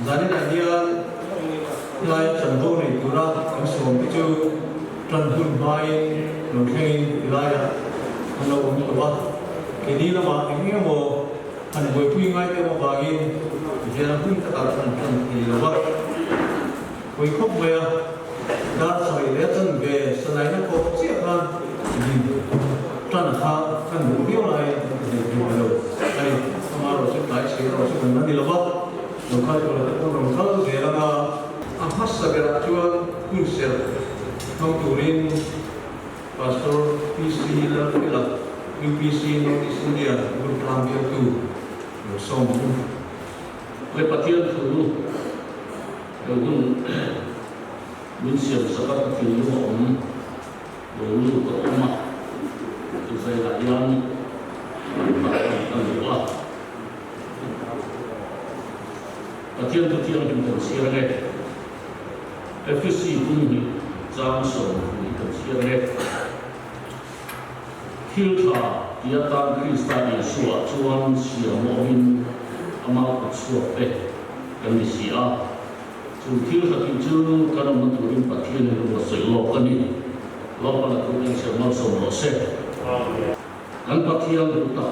Zani India lai trần vô này từ ra cái số cái chữ trần hồn bay nó khen lai à nó cũng như vậy cái đi là mà cái nghe mồ anh vừa quy ngay cái mà bà in thì là quy tất cả trần thì là vậy quy khóc về đã xảy ra chân về sau này nó có chiếc hơn thì trần ha trần đủ biết lại thì rồi đây mà rồi sẽ lại sẽ rồi sẽ mình đi là vậy rồi khai rồi là cũng rồi khai về là ahas segera cuan kunsel mengkurin pastor PC lah UPC Northeast India berpelampian tu sombong lepatian tu dengan mensiap sekat film dulu ke rumah itu saya layan dan doa patian tu tiang kita siaran FSC cũng giang sổ thì cần chia rẽ thiếu thà địa tan Krista địa sủa chuan xia mô hin amal cột sủa pe cần đi xia chúng thiếu thà thì chưa cái nào mình tụi mình bắt thiên là một sợi lọ cái này lọ là tụi mình sẽ mang sổ lọ xe cần bắt thiên là tụt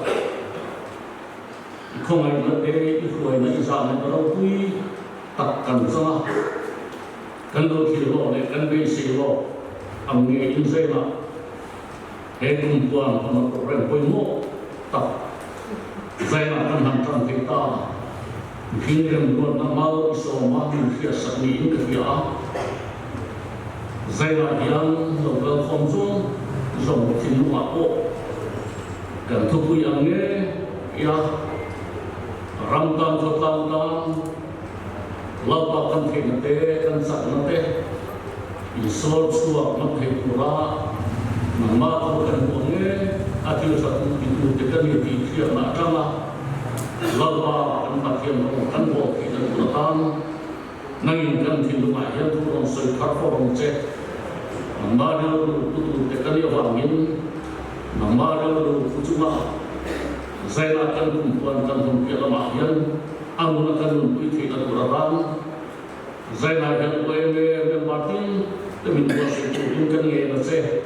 không ai nói cái người này ra này nó đâu quý tập cần ra kan lo ki lo ne kan be si lo am nge in sai ma he kum puan ma ko ren poi mo ta sai ma kan han tan ke ta khi rem lo na ma so ma min fi sa ni in ka fi a sai ma yang lo ga khom zo zo tin lu ma ko kan thu pu yang ne ya ram tan zo tan lapa kan kena kan sak nate isol suak nak hekura nama tu kan bonge akhir satu itu tekan di dia nak kala lapa kan pakian kan bo kita kurang nangin kan tindu maya tu orang soi karpo orang cek nama dia tu tekan dia wangin nama dia cuma saya akan kumpulan kan kumpulan mayan amun akan untuk kita kurang saya nak yang Martin demi buat itu kan yang nasi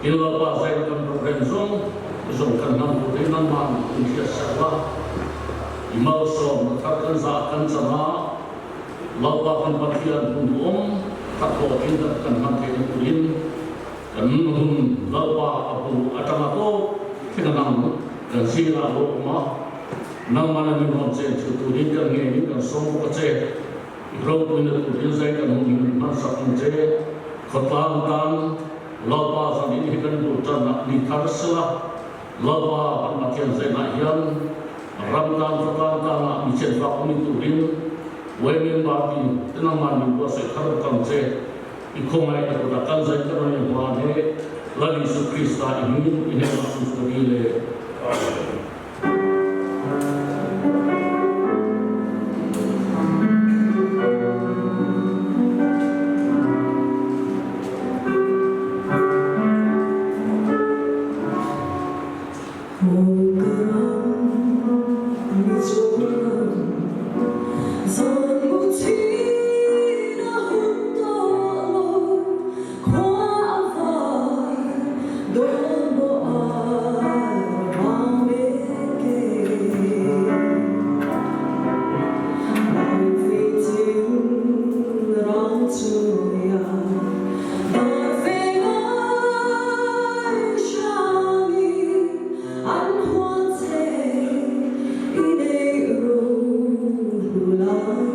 illa apa saya akan program zong kan nam putih nama untuk siapa imal som takkan seakan sama lakukan bagian untuk tak boleh kita kan nanti kulit kan lakukan apa atau kita nam dan sila rumah nang mana ni non sen tu ni kan ni kan som ko che ro tu ni tu ni sai kan ni man sa kun che khotam tan lo pa sa ni kan tu tan ni thar sala lo pa ma kian sai na yan ram tan khotam tan ni chen pa ni tu rin we men ba ti nang man ni ko sai khar kan che i ko mai ta da kan sai kan ni wa ne la Yesus Kristus ini masuk ke ile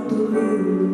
to me.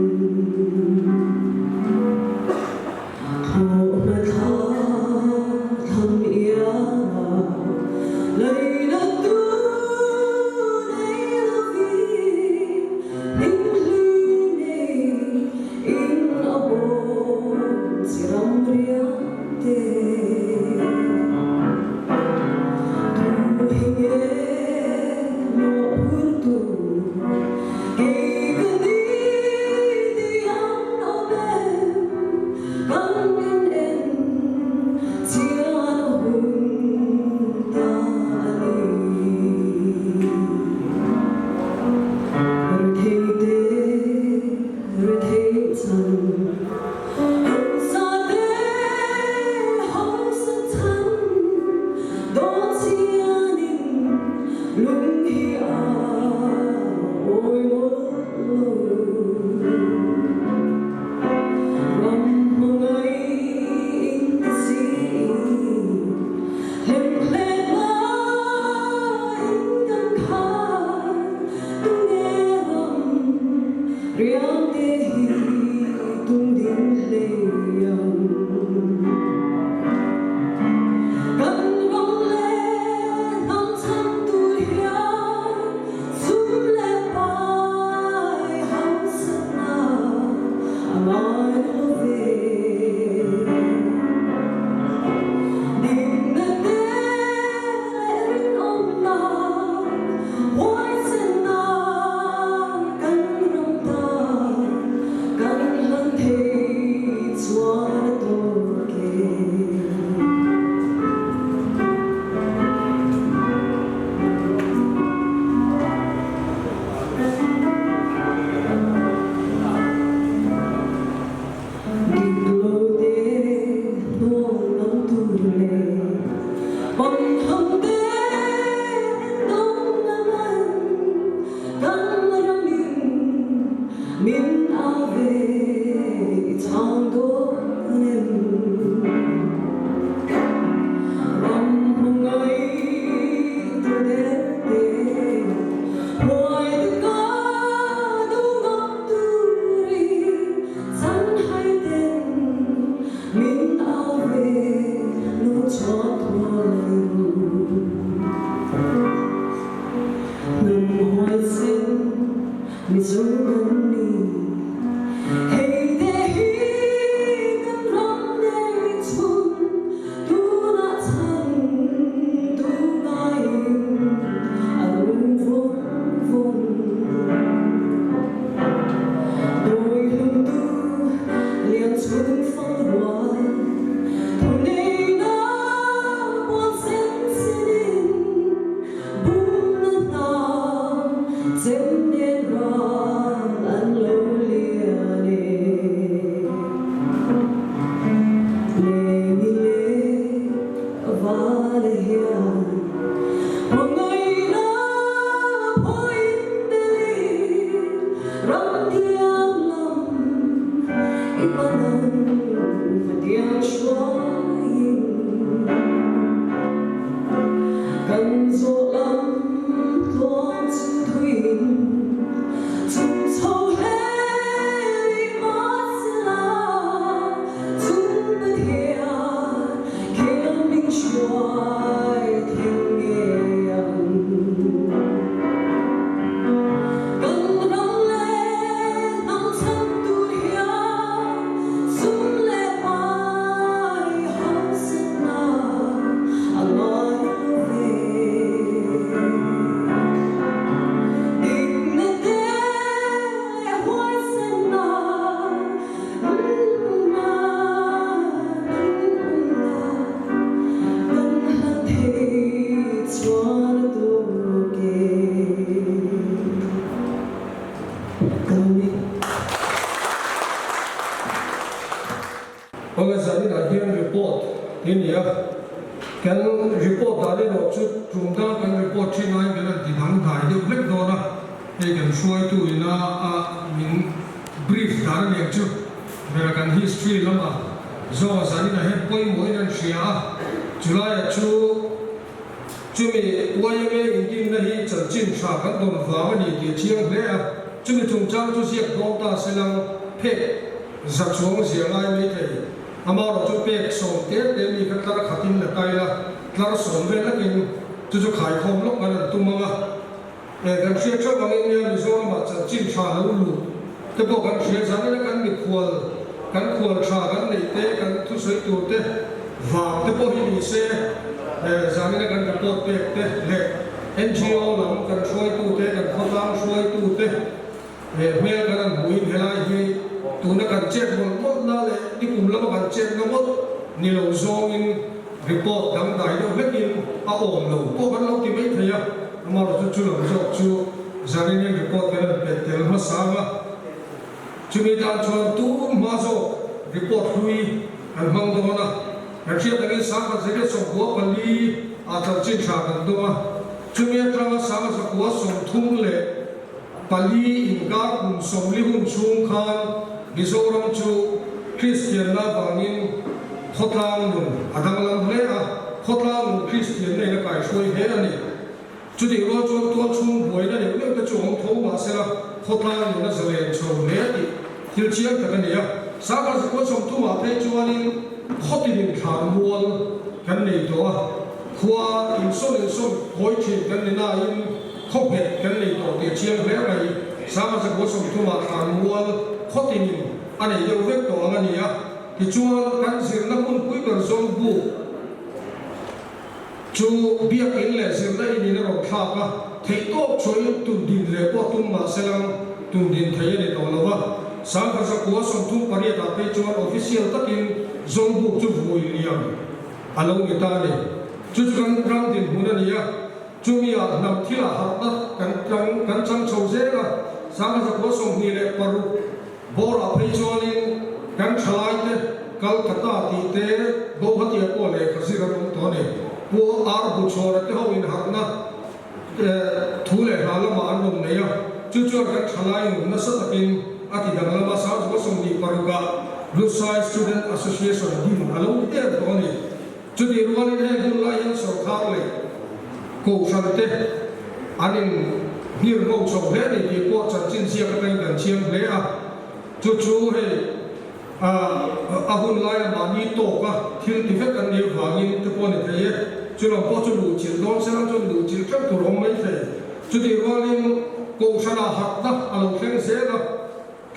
Chú lòng có chú đủ chiến đón sẽ làm cho đủ chiến trắc thủ lòng mấy thể chú thì hoa lên กูชนะหักนะอารมณ์เข่งเสียนะ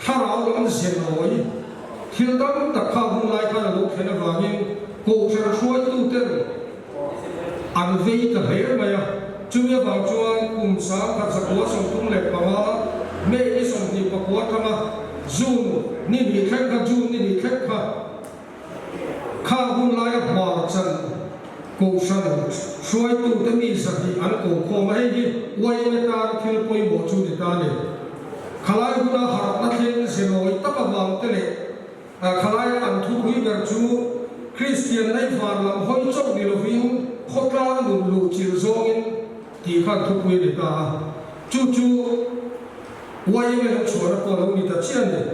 ถ้าเราลังเสียหน่อยที่ตั้งแต่ข้าวหุ่นไล่ข้าวลูกเห็นอะไรนี่กูชนะช่วยตู้เต้นอันวีกับเฮียไหมอ่ะจุดนี้บางช่วงกลุ่มสามกับสกุลส่งทุ่งเหล็กประมาณไม่ได้ส่งที่ประกวดทำมาจูนนี่ดีแค่กับจูนนี่ดีแค่กับข้าวหุ่นไล่บาร์จันกูชนะช่วยตู้เต้นมีสักทีอันกูขอไม่ให้วัยในการที่เราไปหมดจุดนี้เลยขลายหุ่นหานักเรียนเสียหน่อยตั้งแต่บางเต้นขลายอันทุกวิแบบจูคริสเตียนในฝันลำห้อยจบดิลวิงขดลางหนุนลูจิลซองอินที่ขันทุกวิเดตาจู่ๆวัยไม่รู้ชวนคนเรามีแต่เชี่ยนเลย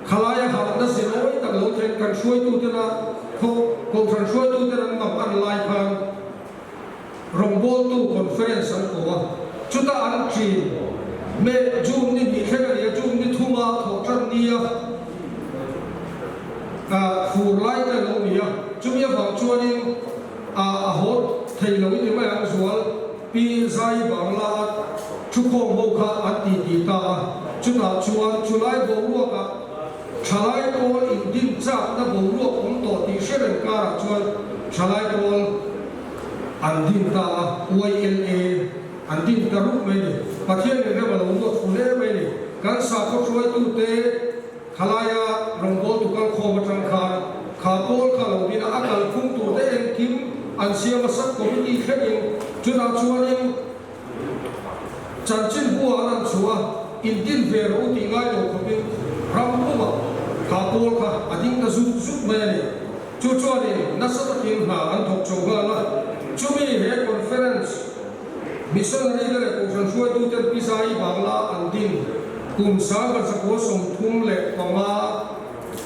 ขลายหานักเสียหน่อยตั้งเราเทนกันช่วยตู้เต้นนะเขาคนช่วยตู้เต้นนั้นกับอันไลน์พันรองบอลตู้คอนเฟอเรนซ์สังกัดจุดอันจีนเมื่อจูนนี่มีแค่กันเนี่ยจูนนี่ทุ่มมาถอดจันนี่ฟูไลท์แต่เราเนี่ยจุดนี้ฝั่งชวนนี่ฮอตไทยเราเนี่ยไม่เอาส่วนปีไซบังลาชุกโคโมคาอันตีตีตาจุดนั้นชวนจุไลบัวรัวกับชลายบอลอินดินจับนับบัวรัวผมต่อตีเชื่อเรื่องการชวนชลายบอลอันดินตา YLA อันดินตารุไม่เนี่ยประเทศนี้เราลงตัวทุเล่ไม่เนี่ยการสาบช่วยตู้เตะขลายรองบอลตุกันโคมาจังคารขาโบลขาลงบินอากาศพุ่งตัวได้เองคิมอันเสียมาสักคนที่แค่เองจุดนั้นชวนเองจันจินบัวนั้นชัวอินดินเวรอุติง่ายเราคนเป็นรำพุ่งขาโบลขาอดีตจะซุกไม่เนี่ยจู่ๆเนี่ยนักสัตว์กินหาอันถูกโจมตีละจู่มีเหตุคอนเฟอเรนซ์มิสซันนี่ก็เลยกูช่วยดูเต็มพิสัยบางลาอันดินกุมสาวกันสักหัวส่งทุ่งเหล็กประมา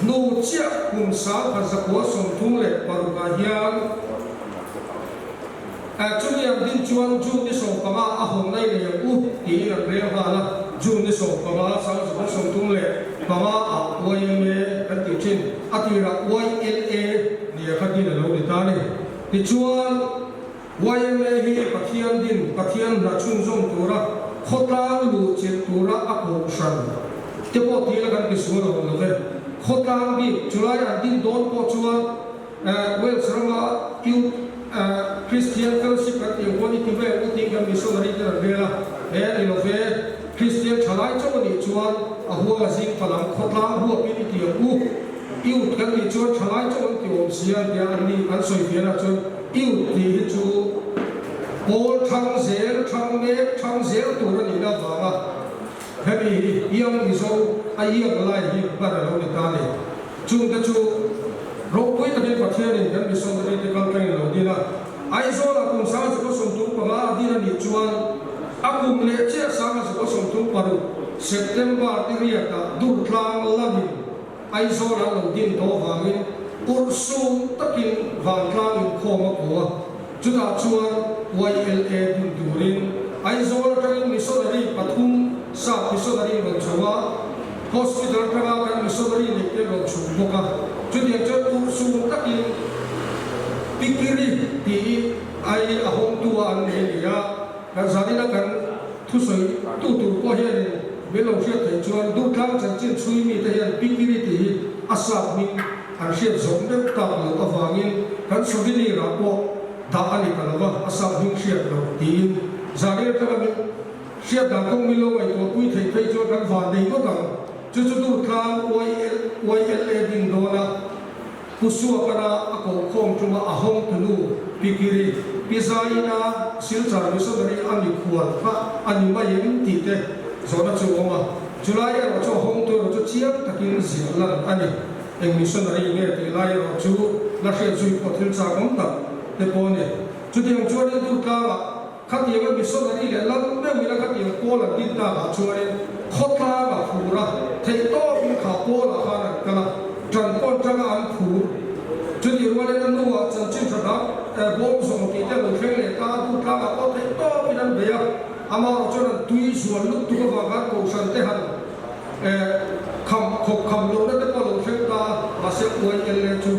โนเจียกุมสาวกันสักหัวส่งทุ่งเหล็กปารุกาเฮียนจู่นี้อันดินชวนจู่ที่ส่งประมาอาหงในเรื่องอุตีนักเรียนว่าละจู่ที่ส่งประมาสาวสักหัวส่งทุ่งเหล็กประมาวัยเมกันติชินอธิรักวัยLAเนี่ยคดีเราดิตานี่ที่ชวนวัยเมฮีปะเทียนดินปะเทียนรัชุนส่งตัวละขดลางลูจิตตัวละอักโหชันเจ้าพ่อที่ละกันกิสวรเราเลยขดลางบีจุลัยอันดินโดนพ่อชวนเวลส์ราอิวคริสเตียนเฟลชิปกันที่วันนี้ที่เวลที่กันมิสนารีที่เราเวลาอิโลเวคริสเตียนชลายจังวันนี้ชวนหัวซิงพลังขดลางหัวปีนี้ที่อิวกันที่ชวนชลายจังวันที่อมเสียที่อันนี้อันสวยเพียงชวนอิวที่จูโอลทั้งเซลทั้งเมฆทั้งเซลตัวนี้นะฟังอ่ะเฮ้ยยังมิโซไอ้ยังอะไรที่บ้านเราเนี่ยตาเนี่ยจุดก็จุดเราคุยกันในประเทศนี้กันมิโซอะไรที่กันกันเราดีนะไอ้โซล่ะคุณสาวจะก็ส่งตุ้งปะมาดีนะนี่จวนอากุมเลี้ยเจ้าสาวจะก็ส่งตุ้งปะดูเซปเทมเบอร์ที่เรียกว่าดูดลางละดิไอ้โซล่ะเราดินโตฟังนี่อุรสุมตะกินฟังกลางอินโคมากัวจุดอาชวนYLA ดินดูรินไอโซลาร์มิสซารีปฐุมซามิสซารีลงชัวฮอสพิทอลกลางกันมิสซารีเล็กลงชัวบุกจุดยังจุดอุสุมตักินปิกิริที่ไออาหงตัวอันเฮียกันสาธิตกันทุสอยตู้ตู้ก็เฮียนเวลาเชื่อถือชวนดูทางจันจินช่วยมีแต่เฮียนปิกิริที่อาสามิอันเชื่อสมเด็จตาหลวงตาฟังอินกันสุวินีรับบอกดาอันนี้กันว่าอาสาหิงเชียร์เราทีมจารีกันว่าเชียร์ดังคงมีโลกไอ้ตัวคุยไทยจวนกันฝันดีก็ต่างจุดดูทาง YLA ดินโดนะผู้สู้กันนะอากงคงจุมาอาหงตุนูพิกิริพิซาอินาสิลจาริสุดารีอันนี้ควรพระอันนี้มาเย็นตีเตสอนจูอมาจุลายเราจะหงตัวเราจะเชียร์ตะกินสิลันอันนี้เอ็งมิสนารีเนี่ยที่ไล่เราจูนักเรียนจุยพอถึงจากองค์ตัดเด็กคนเนี่ยจุดที่ยังชวนดูตาขัดยังไม่มิสนารีเลยแล้วไม่มีแล้วขัดยังโกลัดดินตาชวนขดตาแบบฟูระเทโต้เป็นข่าวโกลัดขนาดกันละจันก้อนจังอันฟูจุดที่วันนั้นนู้ว่าจันจินชนะบอมส่งที่เจ้าหนุ่มเฟรนเลยตาดูตาแบบเทโต้เป็นอันเบียอามาเราจนตุยส่วนลุกตุกฟังกันกูสันเทหันคำลงนั่นก็ลงเฟรนตามาเสียอวยเอเลจู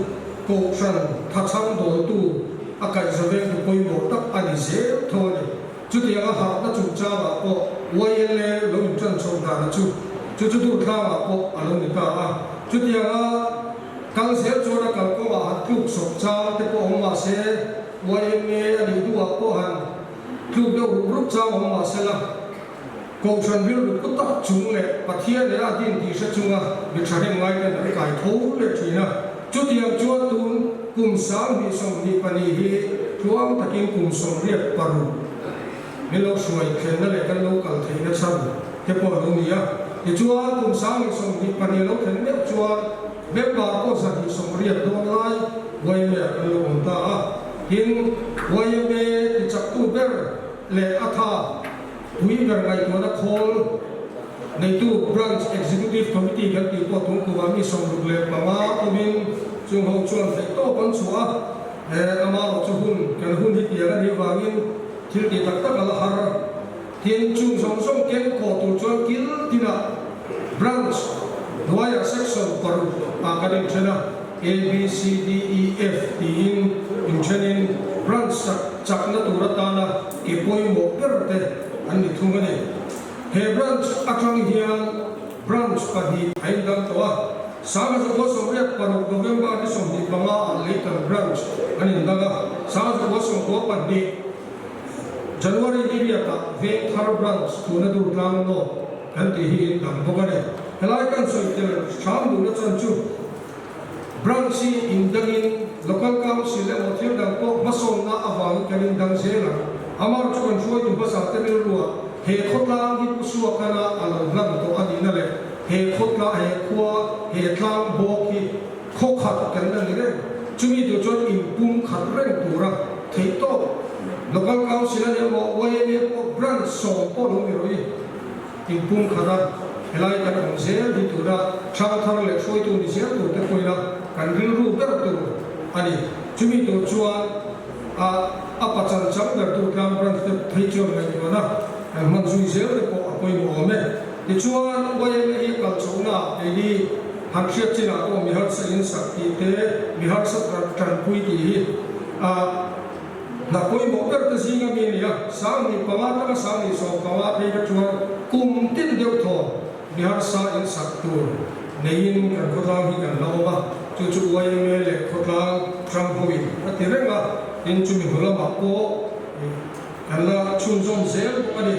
กูสันทัดสังโดยตู้อากาศจะเป็นตัวหมดตักอันนี้เสียทนจุ จุดที่เราหาณจุดจ้าว่าก็วัยเล่ลงจันทร์ชมดานะจุดดูข้าวว่าก็อารมณ์นี่ก็จุดที่เรากังเสียจวนกันก็ว่าคลุกศพจ้าแต่ก็ออกมาเสียวัยเล่อันนี้ดูว่าก็หันคลุกเดียวรูปจ้าออกมาเสียละกองชนวิรุณก็ตัดจุงเลยปะเทียนเลยดินที่เสจุงบิชาเฮงไงกันไอ้ไก่ทูเลยทีนะจุดที่เราจวนตุนกลุ่มสามมีสองมีปนีฮีช่วงตะกี้กลุ่มสองเรียกปารุไม่เราช่วยเข็นนั่นแหละกันเรากันเทียนชั้นเก็บปวดตรงนี้ที่จวนกลุ่มสามมีสองมีปนีเราเข็นเนี่ยจวนเว็บบาร์ก็สักที่สองเรียกโดนไล่วัยเมียกันเราคนตาหินวัยเมียที่จับตู้เบอร์เละอัฐาผู้ยิ่งใหญ่ตัวนักโคลในตู้ branch executive committee กันที่พอถึงตัวมีส่งลูกเล็กมาว่าตัวมินจึงเขาชวนให้โต้กันชัวอามาเราจะหุ่นกันหุ่นที่เดียกันที่ว่ามินที่ที่ตักตักละหาร์ที่จุงส่งเก่งโคตัวชวนกิลที่น่ะ branch ด้วย section ปารุอาการเช่นน่ะ A B C D E F ที่อินเช่น branch จากนั้นตัวรัตนาเก็บไว้หมดเกิดแต่อันนี้ทุ่งกันเลยเฮบรันช์อักษรเฮียนบรันช์ปะฮีไอ้ดังตัวสามสิบวันสองเรียกปารุโนเวมบาร์ที่ส่งที่บังอาเลตันบรันช์อันนี้ดังอ่ะสามสิบวันสองตัวปันดีจันวารีนี่เรียกว่าเวทาร์บรันช์ตัวนั้นดูกลางโน่กันที่ฮีดังพวกกันเลยเฮลัยกันสุดเดียวชามดูนัจันจูบรันช์อินดังอิน local council และวัดที่ดังก็มาส่งน้าอวังกันอินดังเสียงอามาชวนช่วยภาษาเต็มรัวเฮขดลางที่ผู้สวกันอาลังลังตัวอันนี้นั่นแหละเฮขดลางเฮขวาเฮทางโบกีโคขัดกันนั่นเลยจุมีตัวจนอินปุ่มขัดเร่งตัวระเทโต้แล้วก็เขาสิละเนี่ยบอกว่าเนี่ยพวกบรันส่งป้อนลงไปเลยอินปุ่มขัดเฮลัยกันของเสียที่ตัวระชาวทางเล็กช่วยตัวนี้เสียตัวแต่คนละกันเรื่องรูปแบบตัวอันนี้จุมีตัวจวนapa cancang dari tukang berantai hijau lagi mana, mansui zero ko apa yang ome. Dicuan wayang ini kalau na ini hasil cina ko mihar sein sakti te mihar satran kui di na koi moker te singa mini ya sami pawata ka sami so pawata ka cuan kumtin deu tho mihar sa in saktur nein kan kodang hi kan lawa cucu wayang mele kodang trampoin atirenga in cumi hula makko kala chunjom zel ani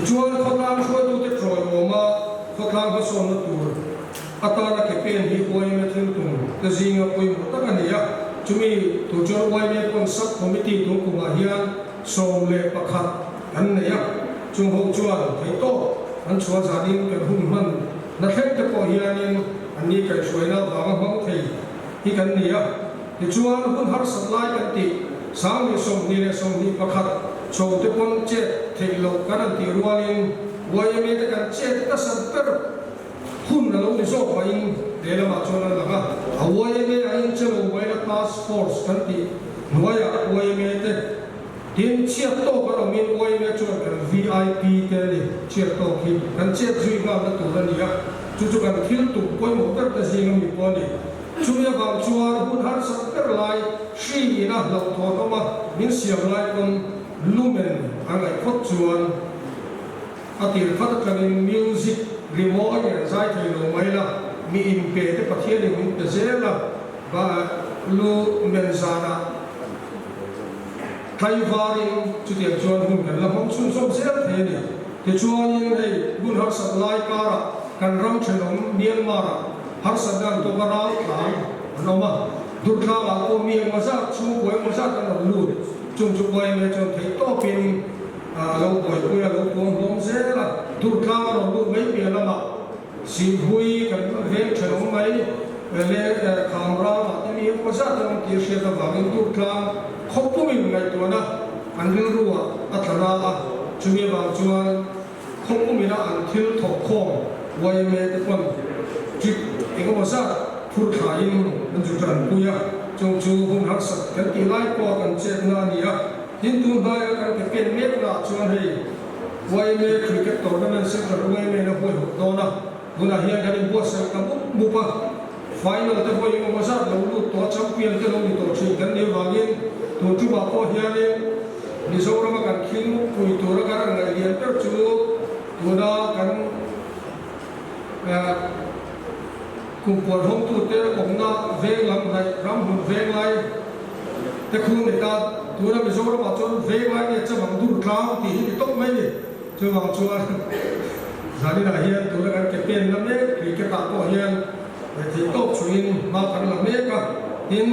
chuan khotang choi tu te troi oma khotang ha son na tur atara ke pen hi koi me thil tum te zinga koi mo ta ani ya cumi tu chon wai me kon sub committee tu ku ma hian som le pakhat an ne ya chung ho chuan thei to an chua za din ke hun man na thek te ko hianin ani kai soina ba ma hong thei hi kan ni ya Dicuan pun harus selai kanti, sami somni le somni pakat, so te pun cet thelo kanan ti rualin, waya me te kan cet ta samper, hun na lo ni so paing dela ma chona laga, awaya me ain chelo waya task force kanti, waya me te din chiat to ka min waya me chon kan VIP te ni chiat to ki kan cet zui ga na tu ni ya, chu kan thil tu koi mo ta singa mi ko ni Cuma bang cuar pun harus terlai sih ina lau thon oma min siam lai kon lumen angai khot cuan atir khat kanin music remote ya zai thai lo mai la mi in pe te pathia ni min te zela ba lu men zana thai varing chu tiam cuan hun kan la hom chun som zel the ni te cuan in hei bun har sat lai kara kan ram chenom Myanmar har sadan to bara lang noma durkha la ko mi maza chu ko maza kan lu chung chu boy me chung thei to pin lo boy ko ya lo ko hom se la durkha ro lu mai pe la ma si hui kan ve chong mai le camera ma te mi maza kan ti she da ba min durkha khop pu min ngai to na an ru ruwa athara chu mi ba chuan khop pu mi na an thil thok khom wai me te konจิตเอกภาษาพูดขายมันจุดจันปุยจงจูหุ่นหักสักกันตีไล่กว่ากันเจ็ดนานี่ยินดูได้กันเป็นเมตตาชวนให้วัยเมฆคริกเก็ตตัวนั้นเสร็จแล้ววัยเมฆนะพูดโดนนะบุญอาเฮียกันบัวเสร็จกันบุปผาไฟนั่นแต่วัยเอกภาษาเราลูกตัวแชมเปี้ยนที่เรามีตัวชิงกันในวันนี้ตัวจุบะพ่อเฮียนี่ Mizoram kan king kuitura kan ngalian tercu tuna kan kumpul hong tu te ongna veng lam nai ram hun veng lai te khun ni ta tuna Mizoram ma chon veng lai ni chamang dur tlang ti hi tok mai ni chuang chuan zani na hian tuna kan ke pen lam ne cricket ta ko hian thì tốt chuyện mà cần làm mấy cả in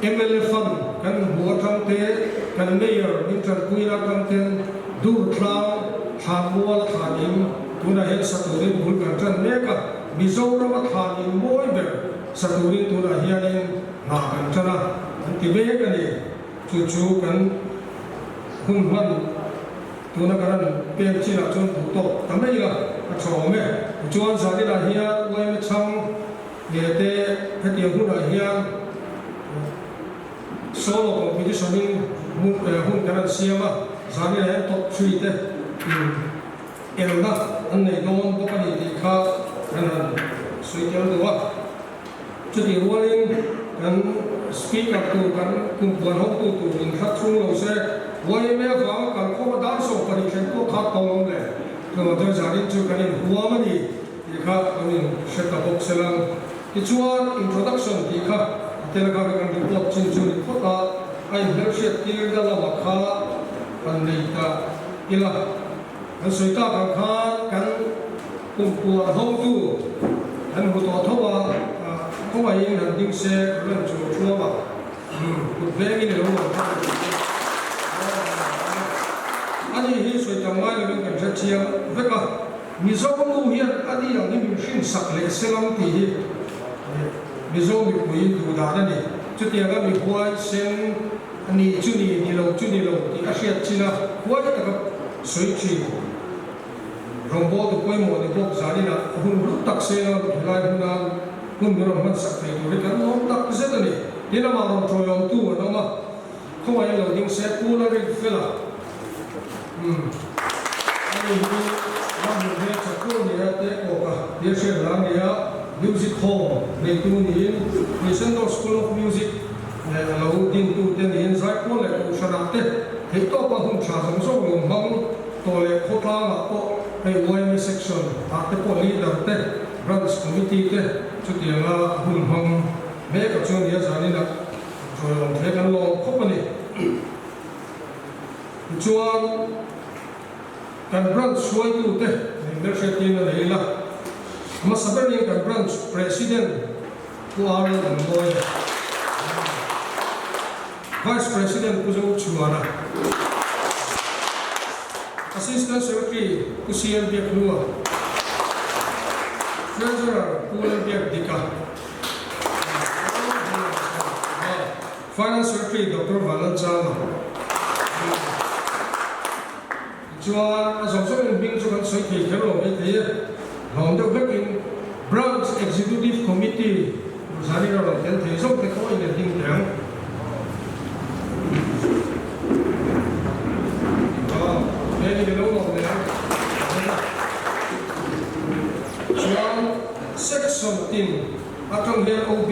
MLA fund cần mua tham thế cần mayor in trần quy là cần tiền đủ thang thang mua là thang in tu là hiện sát thủ đến buôn cần trần mấy cả bị dâu đó mà thang in mỗi bề sát thủ đến tu là hiện in mà cần trần à thì mấy cái này chú cần hung hăng tu là cần tiền chỉ là chôn thủ tục tấm này là chỗ mấy chú anh sao đi là hiện quay mấy trăm để thế cái tiếng hút ở hiang solo competition hút cái này xem mà giá này là top 3 thế em đó anh này non có cái gì khác anh suy nghĩ được không chứ thì luôn anh speak up tu kan kumpulan hok tu in khat chung lo se wai me fa kan ko da so pari khen ko khat to lo le to ma to jari chu kan in huwa ma ni kha amin sheta box selang chuan introduction ti kha telaka kan report chin chu ni khota ai leadership ti da la ma kha an nei ta ila an soi ta kha kan kumpulan hok tu an hu to thowa có vài lần đi xe lần chủ chua mà về cái này đúng không anh ấy hi soi tầm mai là mình cần phải chia với cả mình do công cụ hiện anh ấy là những mình sạc lệ xe lắm thì mình do mình quý đủ đá này chút tiền các mình qua xem anh ấy chút đi lâu thì các xe chỉ là qua cái cái soi chỉ rồng bò từ quay một thì bốc giá đi là hùng lúc tắc xe là lại hùng là hùng đó là mình sắp tới rồi cái nó tắc rất là này đi là mà rồng trôi ông tu nó mà không ai là những xe cũ nó bị phê là anh ấy làm một việc chắc cũ này thế có cả việc xe làm này music hall này tu này Central School of Music này là lâu tin tu tên hiện giải quân này cũng sẽ làm thế thì to qua hùng trà giống số lượng mong tôi lại khó thang là có hay YM section cái bộ leader thế branch committee thế chút tiền là hùng hăng mấy cái chuyện này giờ này là rồi ông thấy cái lo khó này chuan cái branch suy tu thế mình sẽ tiền là đấy là mà sắp tới cái branch president của ai là người vice president của châu chuan à Assistant Secretary Kusian Biak Lua, Treasurer Pulan Biak Dika, Finance Secretary Dr. Valan Chama. Chuan dòng số nhân viên cho các sự kiện kéo lồng như thế, lòng được các in Branch Executive Committee, giá đi ra là tiền thể dục thì có những tình trạng. Section tin atong hian OB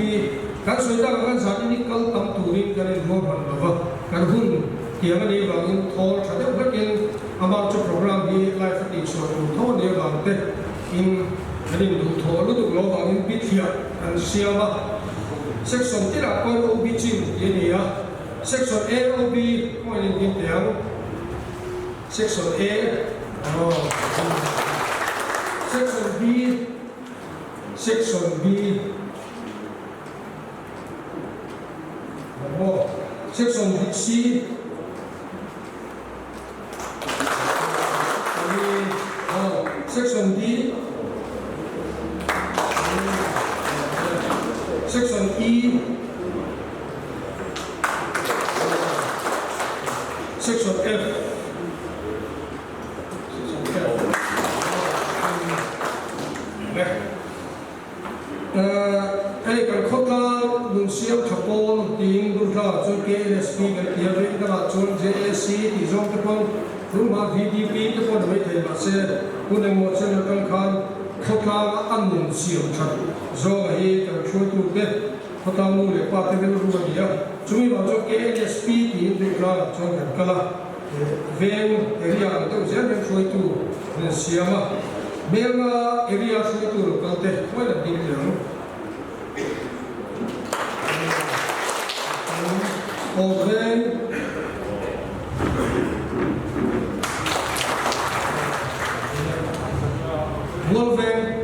kan soita kan zani ni kal tam turin kan ro ban lova kan hun tiang ni bangin thol thade bakin amount of program hi life teach so thol ni bang te in kadin du thol du lo bangin bithia kan siama section tira ko OB chin ni ya section A OB ko ni tiang section A section B Section B, Section C, Section D, Section E, Section F. Cái cần khóc la lùng siêu thập bồn tiếng đun ra cho KSP cái tiếng việt cái là cho JSC thì trong cái con đúng mà VDP cái con mấy thầy mà xe con em một xe nó căng khan khóc la ăn lùng siêu thật do vậy cần chuột tụt đấy khóc la mua để qua cái luôn luôn vậy chúng mình bảo cho KSP thì đun ra cho cái là ven area to zen ven soi tu nen siama melma area soi tu kalte moi la dik yang ven ven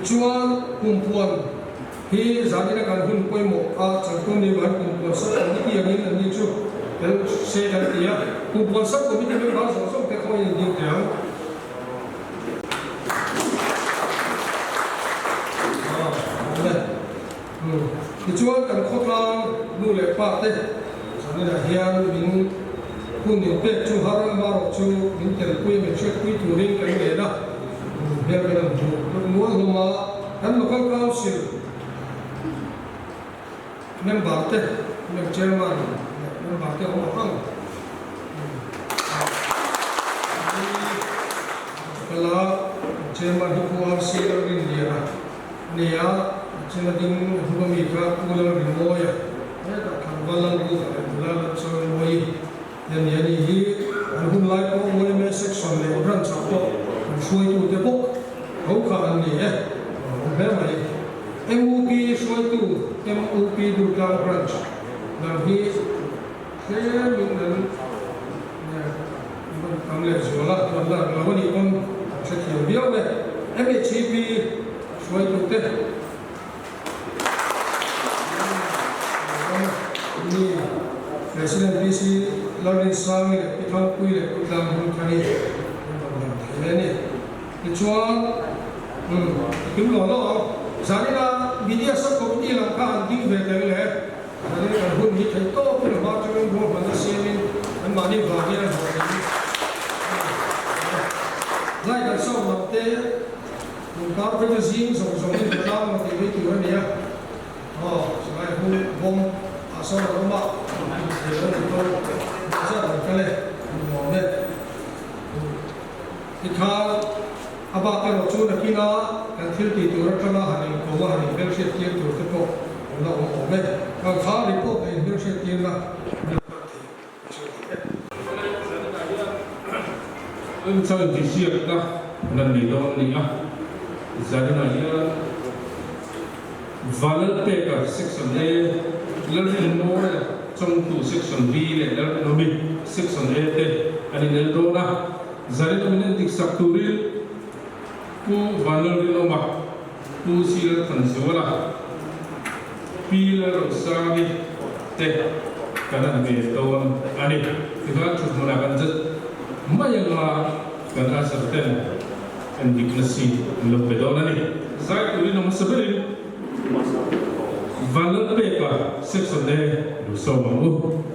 chuan kumpuan hi zadina kan hun poimo a changkung ni ban kumpuan sa ni yang in ni chu kan se kan tia kumpuan sa committee member so so te khoi ni tiang ni chuan kan khotlang nu le pa te zadina hian min kun ni pe chu har ma ro chu min tel pui me che pui tu ring kan le da biar kita nuah rumah dan local council member teh chairman member teh orang kalau chairman hukum sila India ni ya chairman hukum ika pulau Rimoya ya tak kambalan tu pulau Rimoya dan yang ini hukum lain pun boleh section le orang satu soi tu te bok au kha an ni e be mai MOP soi tu MOP Durga branch na hi se min nan am le zola wala lawani kon se ti bio be MHP soi tu te ni president BC Lawrence Sami Pitang Pui le Utang Khani ni chuan kim lo lo zanina media sab committee lang ka ding ve tel le ani kan hun ni thai to pin ba chang bo ban siamin an mani ba ni na lai kan so ma te mun ka pe de zing so so ni ta ma te ve tu ni ya sai hun bom aso ro ma de lo to sa ka le mo ne ikhal aba ka ro chu na kina kan thil ti tu ra kala hani ko wa hani bel she ti tu te ko na o me ka kha report e bel she ti na un chang ti siak ta nan ni don ni a zanina ya valal pe ka section a lal no trong tu section b le lal no b section a te ani nel do na zari to minen dik sakturil ku vanal riloma ku sila tansola pila rosagi te kana be ton ani tiga chut mona kan jat mayanga kana sarten kan diklasi lo bedona ni zai tu riloma saberin vanal pe ka section de do so mamu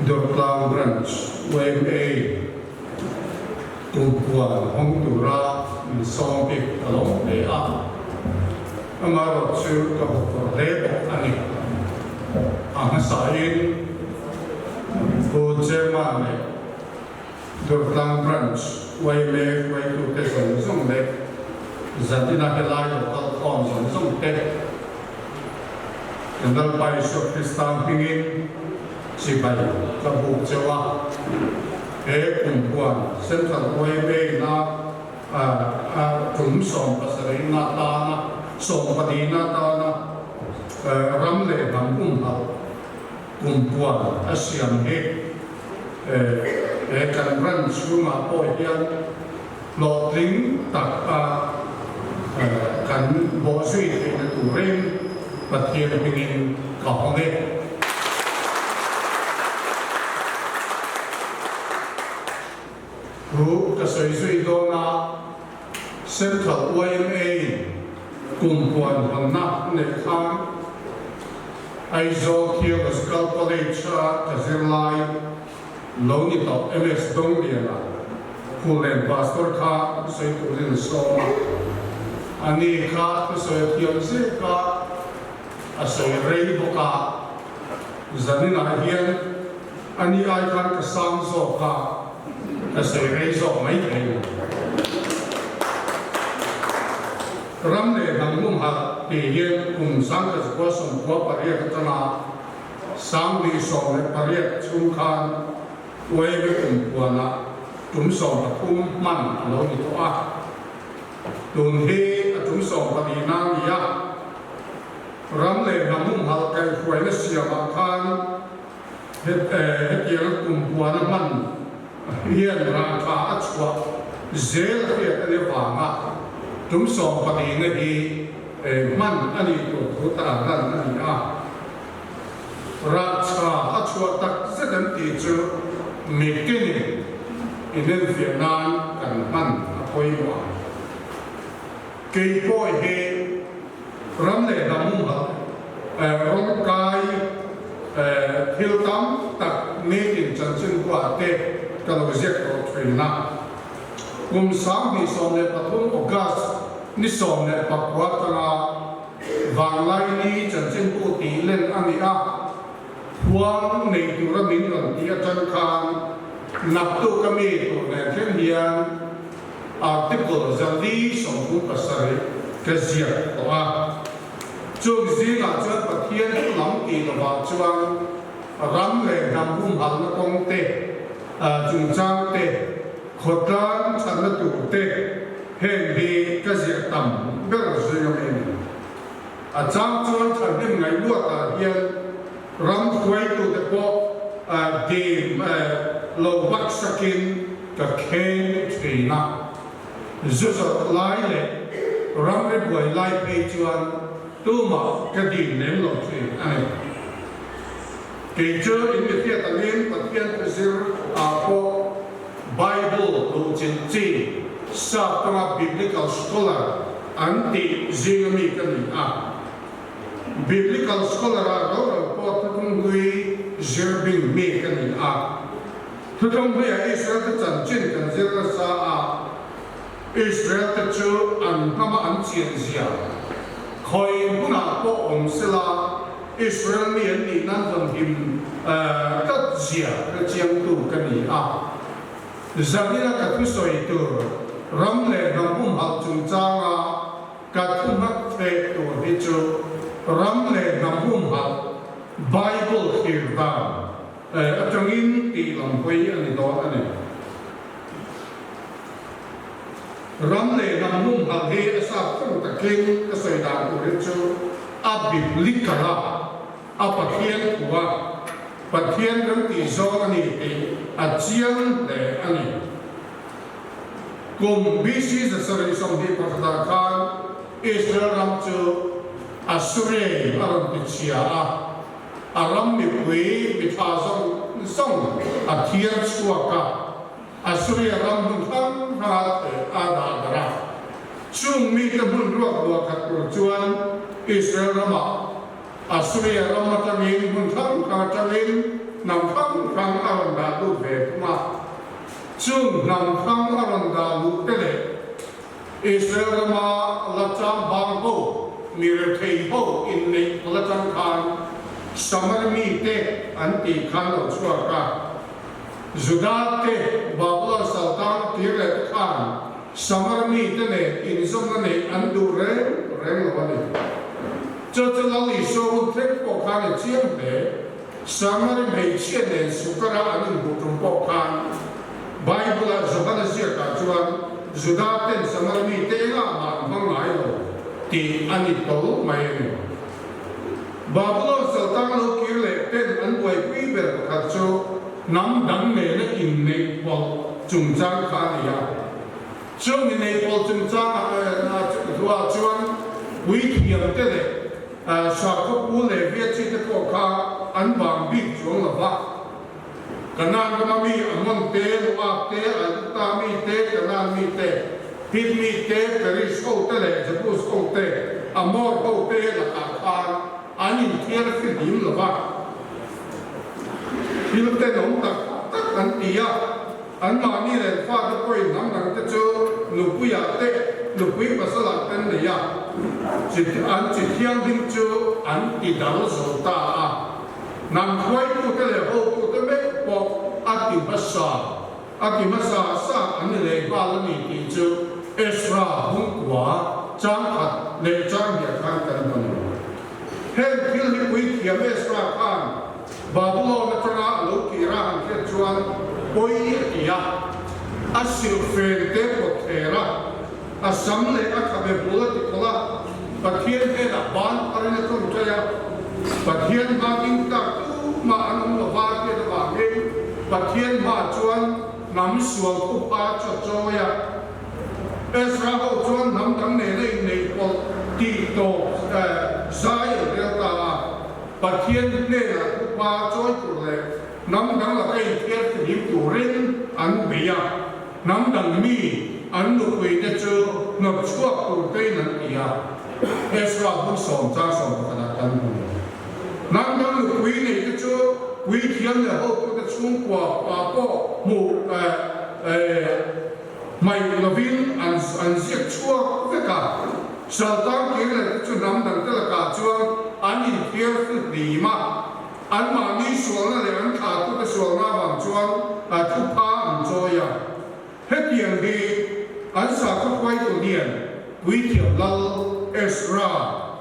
Dortlang Branch OMA kumpuan Hong Tura in Songpik along the Amaro Chu Dr. Lebo Ani Sain Go Chairman Dortlang Branch OMA Waitu Kesan Songde Zatina Helai Local Council Songde Kendal Pai Shop Kristan Pingin si bai kabuk jawa kumpuan Central OMA na som pasari na tana som padi na tana ramle bangum ha kumpuan Asian kan ran suma po hian lotring tak kan bo sui na turin pathian pingin kahonge Ru kasoi dona Central OMA kumpuan hangna ne khan aizo kia School College Kazirlai loni to MS Dongdiana kulen pastor kha soi turin so ani kha soi kiam se ka asoi rei boka zanina hian ani ai khan ka sang so ka Kasih rezok mai kai. Ramne nangum ha tiyen sang kas kosong ko pariya katana sang di song le pariya chungkan webe kuana song patum man lo ni to a tun he song padina ya ramne nangum ha kai khwele siama khan het yer kuana man hiền ra phá chua dễ là việc anh em vàng à chúng sòng phát hiện cái gì man anh ấy của ta là anh ấy ra phá chua ta sẽ đến tỷ chú mấy cái này nên Việt Nam cần man quay vào cái bôi he ram này là mông hả rong cai hill tam tak nên in chân chân qua tê kalau ziak ko trina sang ni som ne pathum August ni som ne pakwa tanga wanglai ni chanchin pu ti len ani a huang nei tu ra min ran ti a chan khan nap tu kami tu ne khem hian article zali som pu pasare ka ziak to a chu zi la cha pathian lam ti lo wa chuang ram le nam bum hal na kong te chung trang te khotan chan na tu te hen bi ka zia tam ber zui yom en chang chuan than dim ngai lu ta hian ram khwai tu te po game lo bak sakin ka khen thina zuzo lai le ram re boy lai pe chuan tu ma ka din nem lo thei ai Kejo in the Talim, Patian Pazir, Apo, Bible, Luchinchi, Sapama Biblical Scholar, Anti Zingami Kani. Biblical Scholar, Aurora, Potungui, Zerbing Mekani. Tutumbi, Israel, Tanchin, Kanzira Sa, Israel, Tachu, and Pama Antienzia. Koi Muna Po Silla. Israel mi an ni nan van him tat zia ka chiang tu ka ni a zamina ka tu soi tu ram le nam hum hal chung changa ka thu mak fe tu hi chu ram le nam hum hal Bible here ba atangin ti lam poi ani do ani ram le nam hum hal he asa tu ta king ka soi da tu hi chu a biblikala Pathian kuwa Pathian kan ti zo ani a chiang le ani kum bisi za sari som di pakata khan Israel ram chu asure aram ti chia aram mi pui mi tha song a thian suaka asure ram kham ha ada dara chung mi ka bun ro khat chuan Israel rama Asuriya Ramatangin Muntham Katangin nằm khăng khăng aron đã lụt về mà chung nằm khăng aron đã lụt thế này Israel mà là trăm bang hồ miền Tây hồ in này là trăm khan Samari te anti khan ở chua cả Judah te Babylon Sultan tiệt khan Samari te này in trong này anh du rèn là vấn đề cho là lý số thế bộ khan là chiếm để Samari mấy chiếc này sukara anh bộ trong bộ khan Bible là Judah là gì cả chuan Judah te Samari te là mà không ai đâu thì anh đi tàu mày Babylon Sultan lo kirle ten an boy quy ber khat cho nam dang ne na in ne pol chung chang kha ya cho ne pol chung chang na thua chuan quy thiam te le sa ko pu le vie chi te ko kha an bang bi chuang la ba kanan ka mi amon te lo a te an ta mi te kanan mi te pit mi te peris ko te le japus ko te amor ko te la kha anh kia là cái điểm là ba, khi lúc tên ông tất anh tia, anh mà đi lên pha cái quầy nắm nặng cái chỗ lục quý à tê, lục quý và sao lại tên này à, anh chỉ thiang hình chỗ anh đi đào sầu ta à, nằm quay tu cái lễ hội tu cái mấy bộ anh đi bắt sa anh lễ ba lần này đi chỗ Ezra hung quá, trang hạt lễ trang địa khang tên mình Hên khi quý thiểm Ezra Khan Babylon na trana lo kira han ke chuan poi ia a sil fen te ko thera a sam le a khabe bula ti kola pathian he na ban arena ko chaya pathian ma king ta tu ma anu lo ba ke da ba ke pathian ma chuan nam sual ku pa cho choya Ezra ho chuan nam dang ne nei ko ti to sai ta pathian ne la pa choi ku le nam dang la kai thiet ni tu rin an beya nam dang mi an lu kwe de chu ngap chuak tu te nan ia Ezra bu som cha som ka da kan nam dang lu kwe ne de chu kwe thiam le ho ku de chung kwa pa po mu mai lovin an ziak chuak ve ka Sultan kira tu nam dang te la ka chuan an in thier di ma an ma ni sual na le an kha tu ka sual na wang chuan a thu pa an choya he tiang di an sa ka kwai tu lian wi thiam lal Ezra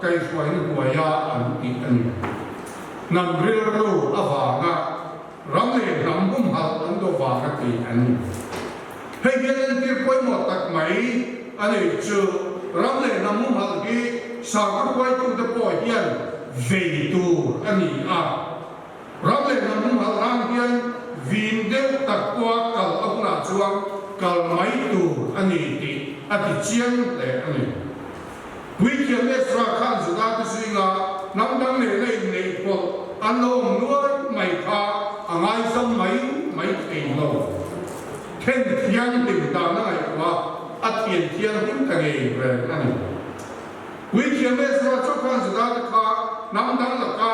kai khwai ni buaya an ti an nam ril ro awanga ram le nam bum hal an do wa ka ti an he gen tir koi mo tak mai ani chu ram le nam bum hal gi sa ka kwai tu de po hian về tu anh à, rồi lên năm hal rang hian vin đeo tắc qua kal ông na chuang kal mai tu anh ti ati chiang le anh quý kiam Ezra Khan Judah tu singa nam dang le le po anh lo nuôi mày pha angai sam mai thei lo khen thiang tim ta na ai qua atien thiang tim ta nge re anh quý kiam Ezra Khan Judah tu kha nam dang la ka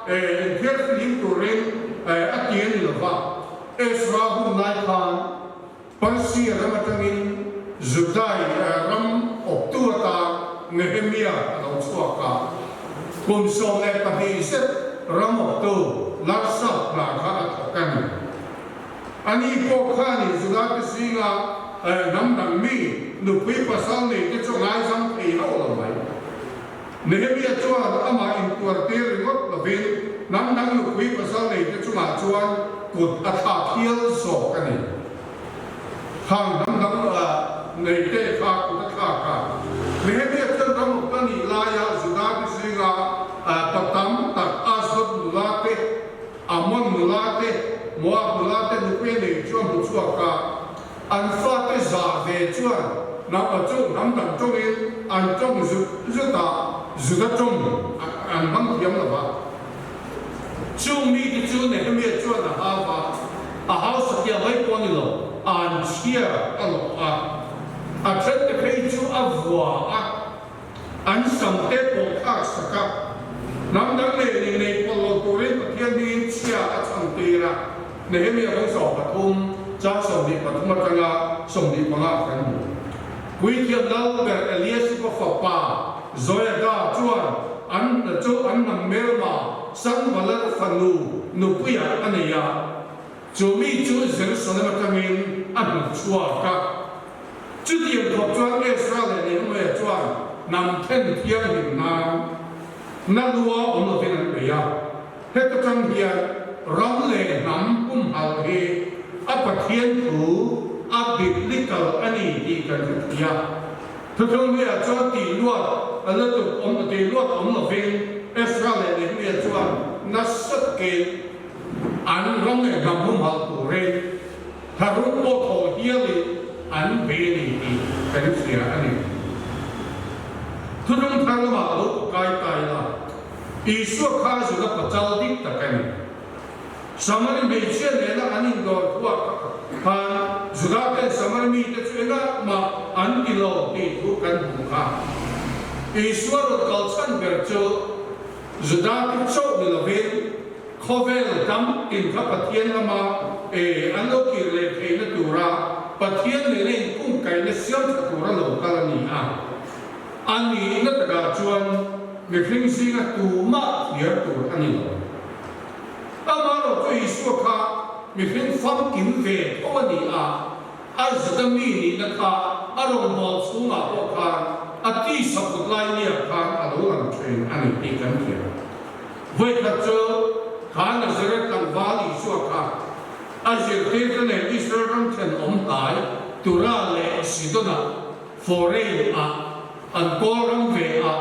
thiet lim tu rin atien ni la va Ezra hu nai khan Persia ramatangin Judah ram oktu ta Nehemia lo chua ka kum so le pa hi set ram oktu la sa la kha kan ani po kha ni Judah ke singa nam dang mi nu pi pasal ni ke chu ngai sam thei ho lo mai Nehemia chuan ama in quarter ringot la vin nam dang lu pi pasal nei ke chunga chuan kut atha khial so kani hang nam dang nei te kha kut kha ka Nehemia chuan ram kani la ya Judah ki singa patam tak asot nulate amon nulate moab nulate nu pe nei chuan bu chuak ka an fa te za ve chuan nam a chu nam dang chung in an chung zu ta Judah chung an bang thiam la ba chung mi ki chu ne mi chu na ha ba a house of ya lai pon lo an chia a lo a chet te pei chu a vua an sam te po kha saka nam dang ne ni ne po lo tu rin pa thian ni chia a chang te Nehemia cũng sọ Pathum cha song di Pathum tanga song di panga kan quý thiam đâu về Elias có phật pa rồi đã chuan an cho an nằm mel mà sang vala phanu nu puya anaya cho mi chu zel sona matamin an chua ka chu diam khop chuan Israel ne me chuan nam then thiam hin na lua om lo tin an ya he to chang hian ram le nam hal he apathian thu a biblical ani ti kan ya thu thong le cho ti luat ala tu om ti luat om lo vin Israel ne me chuan na sat ke an ram le nam hal tu re tharu o tho hiali an be ni ti kan sia ani thu thong thang ma lo kai tai la isu kha su da pachal dik takan samari me chen ne na anin do kwa han zudaten samari mi te chuenga ma an ilo ti thu kan bu kha iswar kalchan ber cho zudat chok ni lovel khovel dam in kha pathian lama alo ki le theina tura pathian le len kum kai na siam tura lo kalani a ani na taka chuan me phring singa tu ma hiar tur ani lo amaro to isu kha mi phring fam kim ve thoni a azadami ni na kha arong bol chunga ko kha ati saput lai ni kha alo lang train ani ti kan kia voi kha cho kha na zere kan vali isu kha azir te ne Israel ram chen om tai tura le sidona foreign a an koram ve a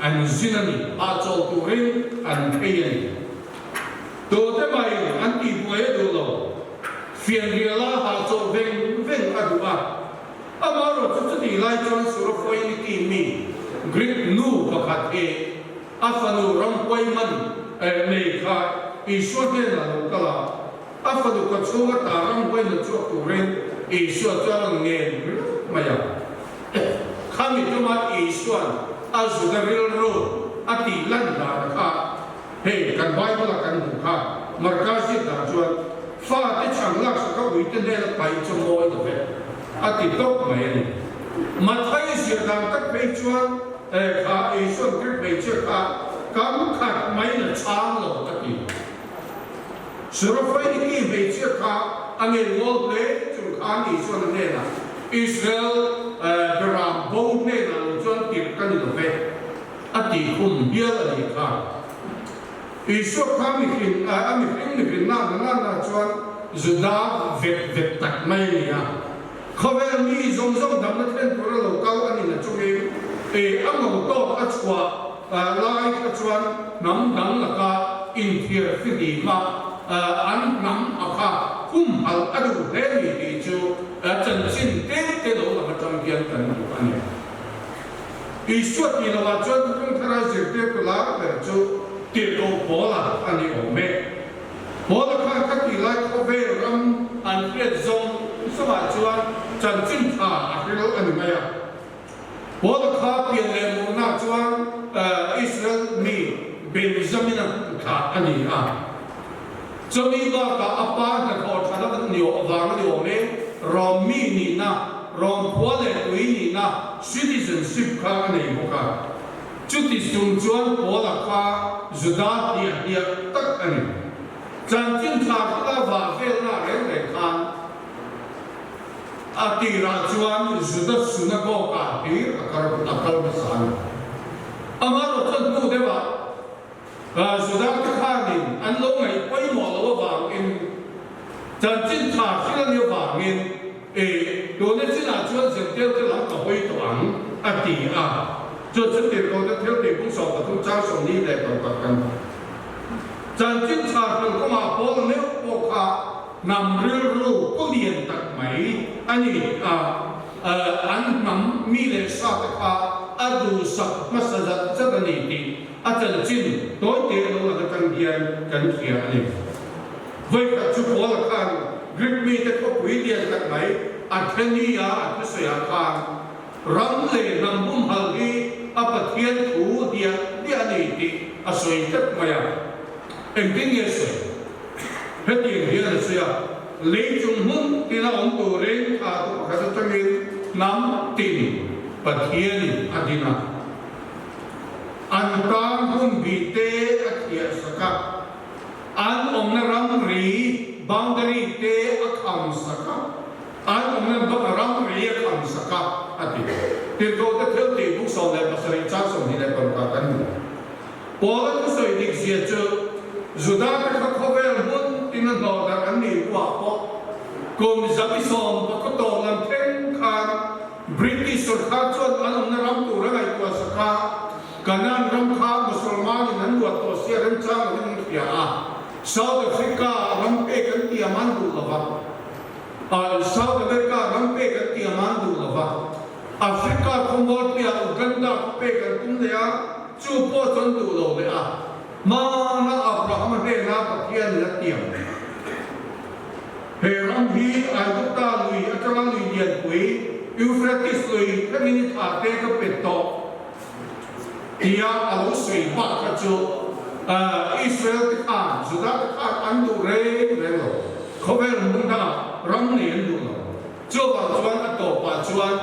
an zinani a chol turin an payani to te mai an ti buai do lo fian riala ha cho ven adua amaro chu ti lai chon suro foi ni ti mi grip nu pakhat e afanu ram koi man nei kha isu te la lo kala afanu ka chunga ta ram koi na chu turin isu cha nge maya khami to ma isuan azu da real road ati lan da kha he kan bible kan bu kha markazi da chuan fa te chang lak sa ka ui te ne la pai cho moi da ve ati tok mai ni ma thai sia da tak pe chuan kha isu ke pe che kha kam khat mai na chang lo ati sura fai ni ki pe che kha ange ngol ple chu kha ni so ne na Israel beram bau ne na chuan tir kan ni ve ati khum bia la ni kha isu kha mi khin ami khin ni khin na chuan zuda vet tak mai ni ya khovel mi zong dam na thlen pura lo kau ani na chungi among to achwa lai ka chuan nam dang la ka in thier fi di ma an nam akha hal adu le ni ti chu chan chin te lo la chang pian kan ni ani isu ti lo wa chuan tung thara zir te ku la per chu ti lo bola ani o me bola kha ka ti lai ko ve ram an piet zong sama chuan chan chin tha a hilo ani ma ya bola kha pian le mu na chuan Israel mi Benjamin kha ani a Jomi ba ka apa na ko thana da ni o wa ni o me rom mi ni na rom phole tui ni na citizenship kha nei mo ka chuti sum chuan bola kha zuda dia tak ani chan chin tha ka wa vel na re khan ati ra chuan zuda suna ko ka hi akar ba san amaro chan nu de ba zuda ka khanin an lo ngai koi mo lo wa in chan chin tha khila ni wa ngin do ne chin a chuan zel tel te lam ka hoi to ang ati a cho chen te ko da tel te ku so ka tu cha so ni le to ka kan chan chin tha ko ma po ne po kha nam ru ko lien tak mai ani an nam mi le sa ta kha adu sak masada chadani ti achal chin toy te lo la kan dian kan khia ani voi ka chu ko la khan grip mi te ko pui dian tak mai athani ya athaya khan ram le nam bum hal hi apathian thu dia ni ti asoi tak maya engding yes hết tiền hiện là xưa lấy chung hun thì là ông tù lên à tụ khá cho mình nắm tiền và thiên adina an ta hun bị tê akhia saka an ông na ram ri boundary tê akham saka an ông na ram ri akham saka ati tiền câu ta theo tiền bút sầu này pasari cha sầu thì lại còn cả cán bỏ cái sợi địch diệt chứ dù ta cái khắc khâu về muốn tin nó đòi là anh đi qua bỏ cùng giáp sầu và có tổ làm thêm khăn British or khá chuột anh ông na ram tù ra ngày qua saka kanan ram khá Musulman nên buat tổ xe ram cha là những kia South Africa ram pe cái tiệm ăn đủ là vậy South America ram pe cái tiệm ăn đủ là vậy Africa Cambodia Uganda pe cái tung đấy chú po chân đủ lâu đấy mà na Abraham này na bậc thiên là tiệm hệ ram hi ai cũng ta lùi cho nó lùi điện quý Euphrates lùi cái mình thả tê cái bệt to thì alo sấy bạc cái chú Israel cái khăn Judah cái khăn ăn đủ rê rồi không phải muốn ta ram này ăn đủ lâu chú bảo chuan cái tổ bà chuan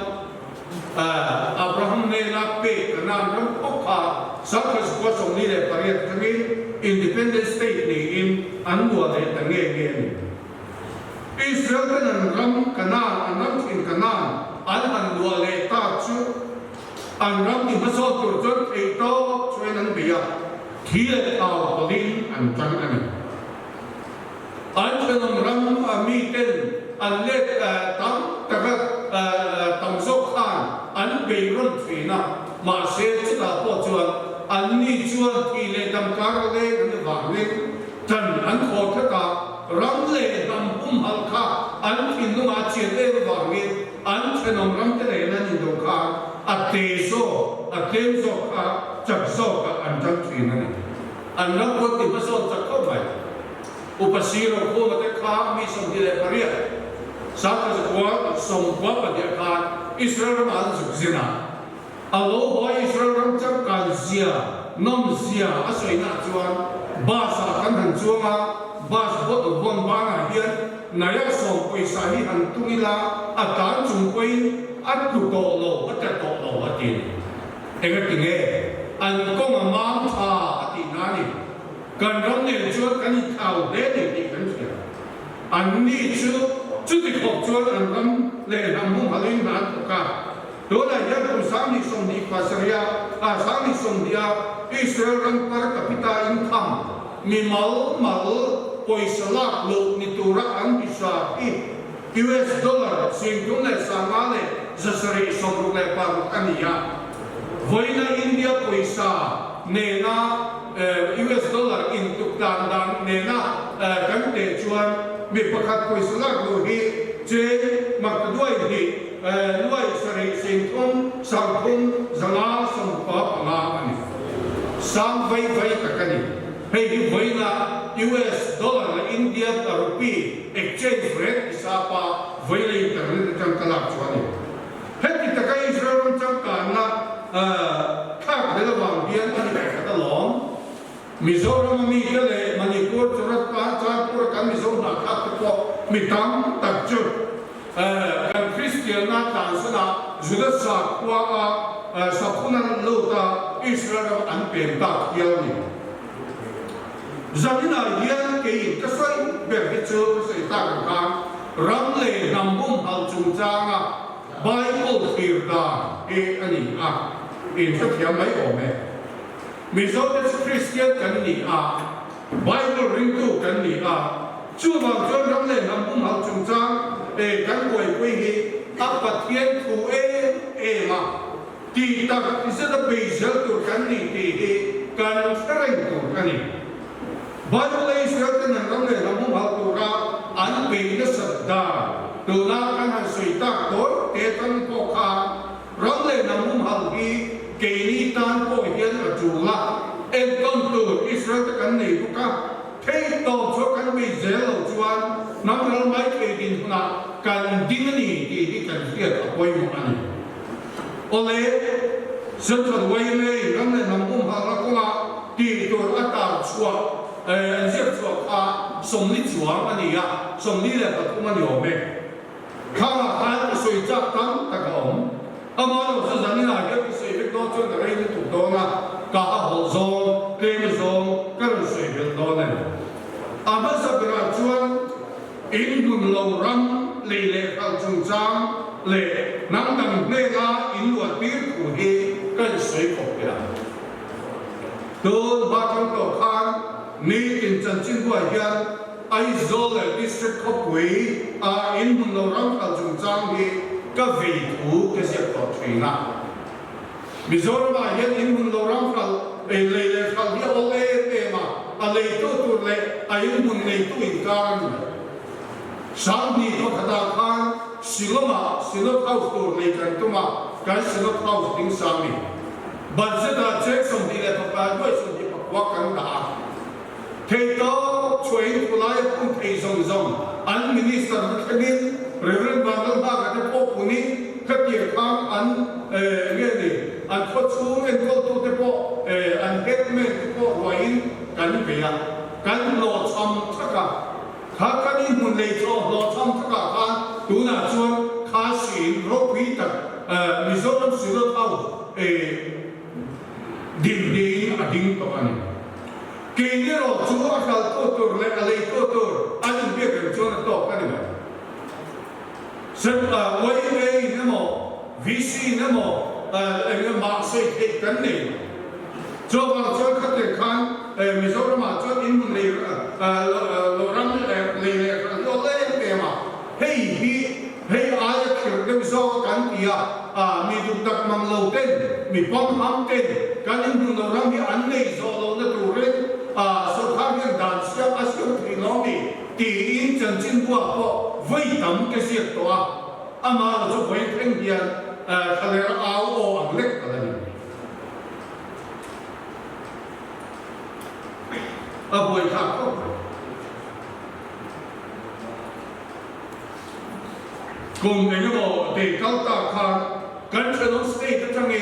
Abraham ne na pe kanan ram okha sakha swa somni le pariat kangin independent state ni in anwa le tange nge Israel kanan ram kanan anam kin kanan an anwa le ta chu an ram ki maso tur tur thei to chuen an bia thi le taw polin an chang ani an kanan ram ami ten an le tam tagat tam zok khan an be ron thina ma se chuta po chuan an ni chuan thi le dam kar le an wa le tan an kho thaka ram le dam pum hal kha an thin nu ma chen le wa nge an chenom ram te le na ni do kha a te zo kha chak zo ka an chak thina ni an ram ko ti ma so chak ko bai upasiro ko ma te kha mi som di le paria Saka zakwa som kwa pa dia kan Israel ram an zukzina alo ho Israel ram chak kan zia nom zia asoi na chuan ba sa kan han chuanga ba sa bot bon ba na hian naya som poi sa hi han tungila atan chung poi at tu to lo at to lo atin enga tinge an ko ma mam tha ati nani kan ram ne chuan kan i thau de de ti kan sia an ni chu chú thích học chúa là năm lệ năm hung halin nát cả đó là những cuộc sáng đi sông đi Pasaria sáng đi sông đi Israel răng per capita income mi mal poisalak lo ni tura ang bisa US dollar sing tung le sama le zasari sông rung le paru kania với na India poisa ne na US dollar in tuk dan ne na kan te chuan mi pakhat poisalak lo hi che mak duai hi luai sari sing thong sang thong zanga som pa nga ani sang vai takani hei hi voina US dollar la India rupee exchange rate isapa voina internet tang kalak chuani hei takai Israel chang kana khak de wang bian ani ka lom Mizoram mi kale Manipur churat pa chapur kan Mizoram na khak ko mitam tak chu kan Christian na tansana judat sa kwa sapuna lota Israel an pen ta yali zamina yan ke kasai ber chu sai ta ka ramle nambum hal chung changa Bible firda ani in sa thiam mai ome Mizoram Christian kan ni Bible ring tu kan ni chu ma chuan ramle nambum hal chung chang kan koi koi hi apathian thu ma ti ta isada beisel tu kan ni ti kan streng tu kan ni Bible is written in ramle nambum hal tu ra an be na sadda tu na kan han sui ta ko te tan ko kha ramle nambum hal hi ke ni tan ko hian a chu la en ton tu Israel kan ni ku ka thei to cho kan be zel chuan nam ral mai ke din na kan ding ni ti kan hiat apoi mu ani ole central way me ramle nambum hal ra ko ti tur ata chua zep chua som ni chuang ani ya som ni le ta kuma ni ome khang ha ta soi cha tam ta ka om ama lo sa zani na ke soi be do chon da rai ni tu do na ka ha ho zong ke mi zong ka ro soi be do na ama sa bra chuan in gun lo ram le le khal chung chang le nang dang ne ga in luat tir ku he ka soi ko ya do ba thang to khan ni in chan chin bua hian ai zol le district khop pui a in gun lo ram khal chung chang hi ka ve thu ke sia to thina mizoram a hian in gun lo ram khal le le khal hi ol e ma a le to tu le a in gun le tu in kan sang ni to khata khan siloma silop house to le kan tu ma kan silop house ding sang ni budget a check som di le to pa doi som di wa kan da thei to choi kulai kun thei zong zong an minister khanin reverend bangal ba ka po puni khati kham an nge ni an kho chung en ko tu te po an headman te po wain kan be ya kan lo cham thaka kha kani mun le cho lo cham thaka kha tu na chuan kha sin ro phi ta mizoram silo thau dim ding a ding to ani ke ni ro chu a kal to tur le ale to tur an bi ke chuan to ka ni ba set wai ei ne mo vc ne mo en ma se ke kan ni cho ba cho khat te khan mizoram ma cho in mun le lo ram le lo le te ma hei hi hei ai khir ke zo kan tia mi du tak mang lo ten mi pom ham ten kan in mun lo ram hi an nei zo lo na tu re so kha hian dan sia asyo thi lo ni ti in chan chin bua po vai tam ke siat to ama lo cho vai theng hian khale ao o ang lek ka ni a boi kha ko cùng với cái bộ để cao ta khăn cần cho nó stay tất trong nghề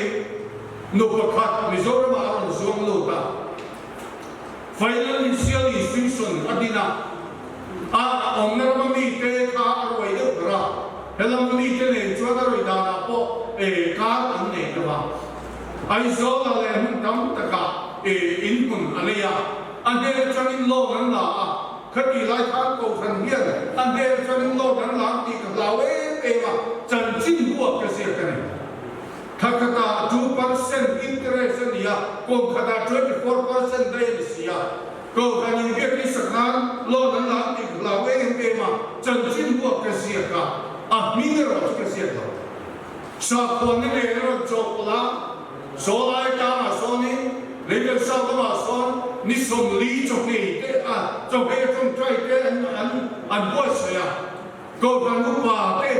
nộp vào khát vì do đó mà ăn xuống lụt ta financial institution adina ông nó mà mi thế khá rồi được ra hay là mi thế này cho nó rồi đào nào po khá ăn này được không ai do là làm tâm tất cả input anh ấy anh ấy cho nên lo ngắn là khất đi lại thang cầu thần hiền anh ấy cho nên lo ngắn là thì cả lão ấy mà chân chính của cái gì cái này khát ta 2% interest này à còn khát ta 24% đây là gì à cầu khát những việc đi sẵn nan lo ngắn là thì cả lão ấy mà chân chính của cái gì cả mình rồi cái gì đó sao con này nó chọc lá số lại cả mà số này lấy cái sao mà số ni som lý chọc này cái chọc cái trong trai cái anh bớt rồi à cầu khát nó bà cái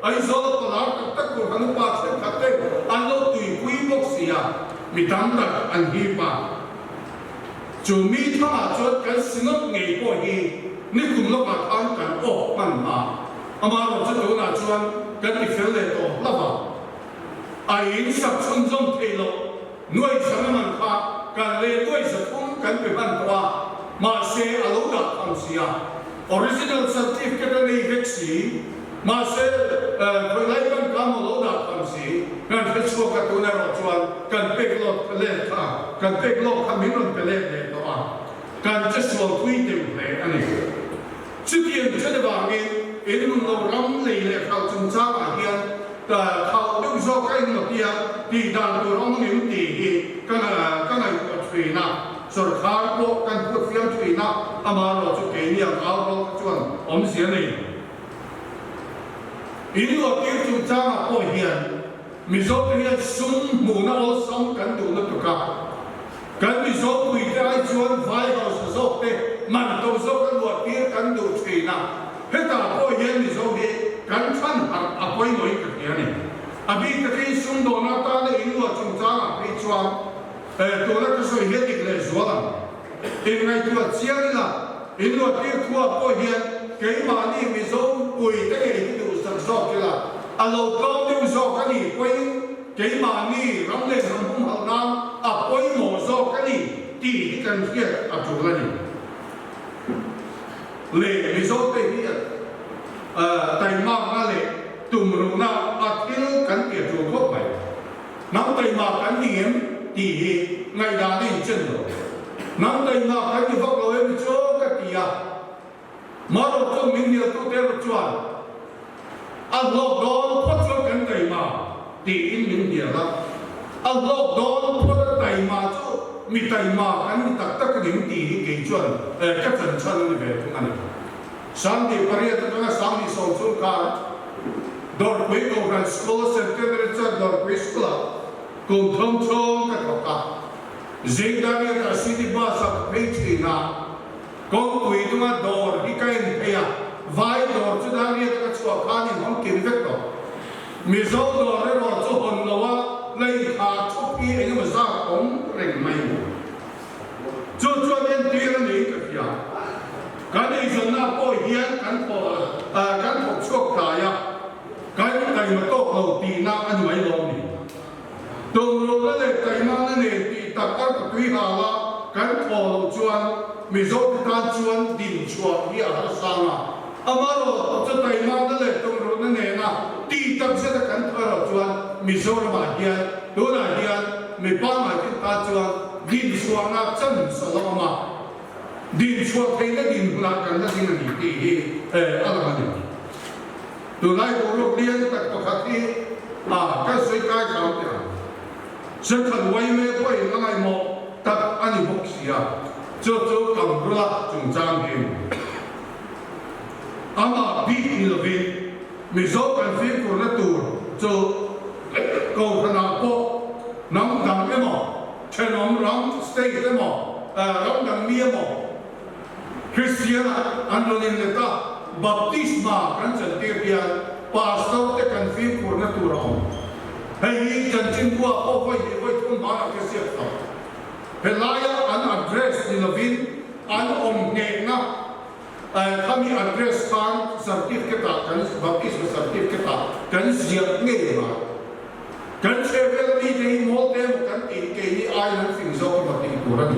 ai zo to la tak ko han pa che khatte an lo tui pui bok sia mi tam tak an hi pa chu mi tha chot kan sinop ngei po hi ni kum lo pa an kan o man ma ama ro chu do na chuan kan ti fel le to la ba ai in sak chun jom thei lo nuai chang man kha kan le nuai sa thum kan pe ban to ma se a lo da kham sia original certificate nei veksi mà sẽ phải lấy con cá một lỗ đào làm gì cần phải chua cả tụi này rồi chuan cần bê lót cái lên thà cần bê lót tham miếng luôn cái lên để đó cần chỉ chua quy định để anh ấy trước tiên cho nên bảo nghe in mình lâu lắm lì lệ khảo chúng ta mà hiện khảo đúng do cái một tia thì đàn tụi nó những tỷ cái này của thủy nào rồi khảo bộ cần của phiên thủy nào ama rồi cho cái nhiều khảo bộ chuan ông sẽ này in lo tiêu chúng ta mà coi hiện mình do cái sum mù nó all sum cần đủ nó được cả cần mình do quỷ cái chuan vai vào sử dụng thế mà đâu do cái luật tiêu cần đủ thủy nào hết ta coi hiện mình do đi cần phân hạt coi nói cái gì này bây cái sum đồ nó ta để in lo chúng ta mà bị chuan tôi nói cái số hiện thì cái số là thì ngày tôi chia là in lo tiêu thua coi hiện cái mà đi mình do quỷ cái gì do cái là alo con đều do cái gì quay cái mà ni rắm lên rắm hung hăng nam quay mỏ do cái gì thì cần thiết chủ là gì lệ mi zo te hi tai ma nga lệ tum ru na athil kan ti chu thop mai nam tai ma kan ni em ti ngai da ni chen lo nam tai ma kan ni vak lo em cho ka ti ya ma ro cho min ni tu te ro chuan a lok don phot cho kan tai ma ti in min dia la a lok don phot tai ma cho mi tai ma kan ni tak tak nim ti ke chuan ka chan chan ni ve thung ani sang di pariya ta sang di so chu ka dor koi ko ran school center cha dor koi school cùng thông chong các học cả, riêng đặc biệt là sĩ đi ba sắp phê chỉ na, con quỷ chúng ta đòi đi cái này à, vài đòi cho đặc biệt các chùa khác thì không kiếm được đâu, mình dẫu đòi để đòi cho hồn lâu á, lấy thà chúc ý anh mà ra ống rèn mày, cho nên tiền là gì cái gì à, cái này giờ na bồi hiến cán phục chuộc tài à, cái này mà tốt đầu tiên na anh mấy lâu này. Tùng lô là lệ tay mang là nền thì tập các tùy hà là cắn thò lô chuan mì dô thì ta chuan đỉnh chuột hi ở hà sang à ama lô cho tay mang là lệ tùng lô là nền à tí tập sẽ là cắn thò lô chuan mì dô là bà hiền đô là hiền mì ba mà thì ta chuan đỉnh chuột là chân sờ lô mà đỉnh chuột thấy là đỉnh là cắn là gì là gì thì là gì từ nay bộ lô liên tất cả các cái cái suy cái cảm nhận sẽ thành quay mê quay nó ngay một tập anh bốc xì à cho cầm ra chúng trang hình ama bị là vì mình dốt cần phim của nó tù cho cầu thần nào bộ nóng đằng cái mỏ trên nóng nóng stay cái mỏ nóng đằng mía mỏ Christian anh nói nên ta baptisma kan chân tiêu bia pastor te cần phim của nó tù rồi hei chân chính qua ô vai thun ba cái gì đó Pelaya an address ni Lavin an nghe na kami address kan certificate kan baptism certificate kan siap nghe ma kan chevel ni dei molte kan tin ke ni ai nan sing zo ma ti kuran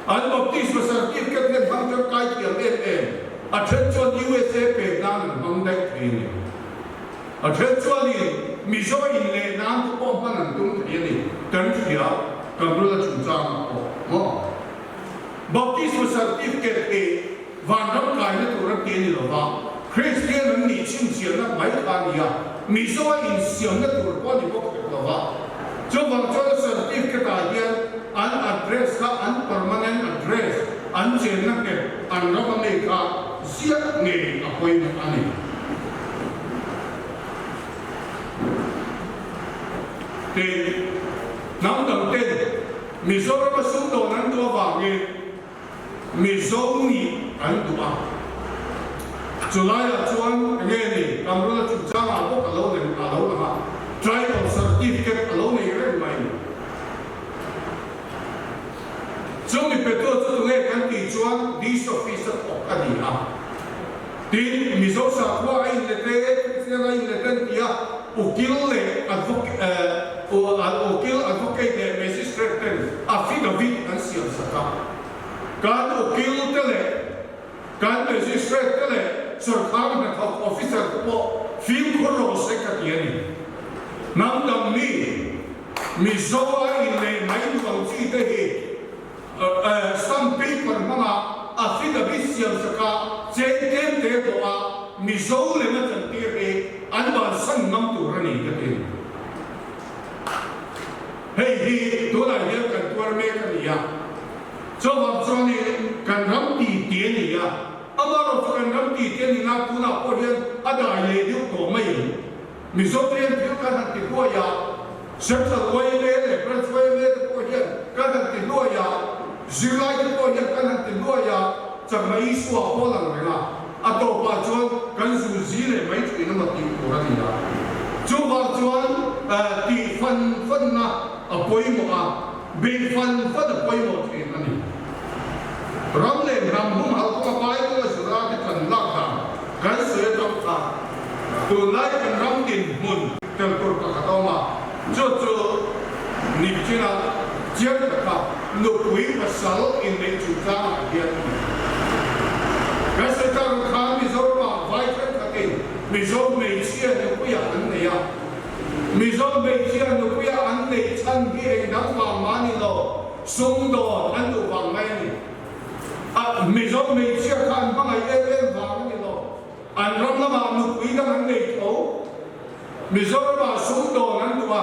an baptism certificate ne bang cho kai tiam em a chen chon USA pe nan bang dai thei a chen chon ni mi zo in le nan ko pa nan tung thei ni kan thia kan ru la chung chang mo baptism certificate e van ram kai na tu ra ke ni lo ba Christian nan ni chim chian na mai ka ni ya mi zo in siam na tu ko ni ko lo ba cho bang cho certificate a hian an address ka an permanent address an chen na ke an ra ma me ka siat nge a koi na ani te nắm đầu tiên mi zo ra sung do nan do va nge mi zo ni an du a July a chuan nge ni kam ru la chu chang a ko alo ne alo na ha tribal certificate alo ne re mai chung ni peto chu nge kan ti chuan this officer of adia tin mi zo sa kwa ai le te sina ai le ten tia ukil le advocate le magistrate affidavit an siam saka kan ukil te le kan magistrate te le sarkar na top officer ko film ko ro se ka tiani nam dam ni mi zo ai le mai wang chi te he some paper mama affidavit siam saka che tem te to a mi zo le na chan ti re an ba san nam tu ra ni ka te hei hi do la ya kan tuar me ka ni ya cho ba cho ni kan ram ti ti ni ya amaro kan ram ti ti ni na tu na ko hian ada le du to mai mi zo trien phi ka han ti ko ya sep sa koi le le pra choi le ko hian ka han ti lo ya zilai ko hian ka han ti lo ya chang mai su a ho lang la a to pa chon kan su zi le mai chu na ma ti ko ra ni ya chu ba chuan ti fan na a poi mo a be fan a poi mo the na ni ram le ram hum hal ko pai ko su ra ke kan la ka kan se to ka tu lai kan ram din mun kan ko ka ta ma chu ni china chiang ka no pui pasal in le chu ta hian cái sự tăng khám mi dâu mà vai thân thật tình mi dâu mấy chia nó quý ăn này à mi dâu mấy chia nó quý ăn này chân bi anh đang vàng mà đi đâu sung đồ anh đủ vàng ngay này mi dâu mấy chia khăn bằng ai em vàng đi đâu anh rong là mà nó quý đang ăn này thấu mi dâu mà sung đồ anh đủ à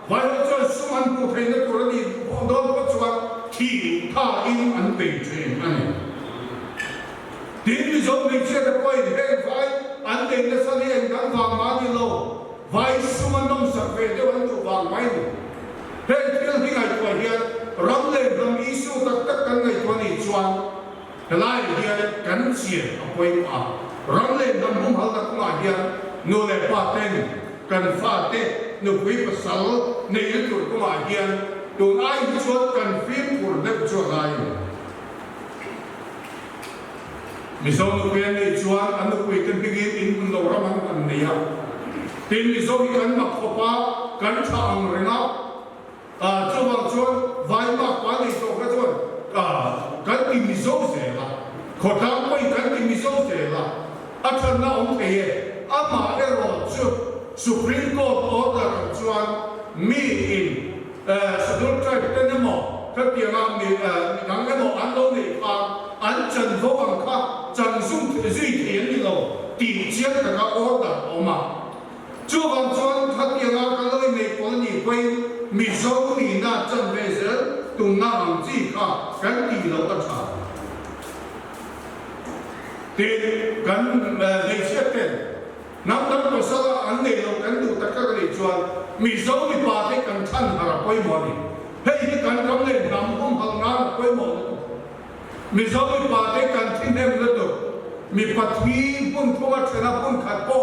vai cho sung anh cụ thể nó cụ đi đó có chuyện thì tha in anh bình chuyện anh tiếng mi dâu mấy chia đã quay hết vai anh đến là sao đi anh đang vàng mà đi đâu vai sung anh đông sạc về để anh đủ vàng ngay này hết tiếng thì ngày tuổi hiện rong lên rong isu tất cả ngày tuổi này chuan lại hiện cắn xiên ở quay mà rong lên rong hung hăng tất cả hiện nô lệ ba tên cần pha tên nô quý bát sáu này những tuổi của mà hiện tụi ai chuan cần phim của đất chuan ai mi zo nô quý này chuan anh nô quý cần begin in lâu lắm anh này à tin mi zo hi anh mặc khopa cần thang rồi nào cho bằng chuan vai mặc quá này cho cái chuan cái tìm mi zo sẽ là khó thang quay cái tìm mi zo sẽ là thân na ông thầy mà cái rồi chứ Supreme Court order chuan mi in schedule tribe tên mo cái tiếng Anh mi ngang cái mo anh lâu này anh chân vô bằng khác chân dung duy thiện đi đâu tỷ chiến cái order mà cho bằng chuan cái tiếng Anh cái lời này có gì quay mi zo mi na chân về giờ tung na làm gì cả cái tỷ lâu cái sao thì cái này sẽ tên nắm có sao anh này lâu cái đủ tất cả cái chuan mi zo mi ba cái cần thân hà quay mò đi hay cái cần trong này nắm không hàng ngàn quay mò mi zo mi ba cái cần thiên em là được mi bắt thi bún thua chân là bún khát po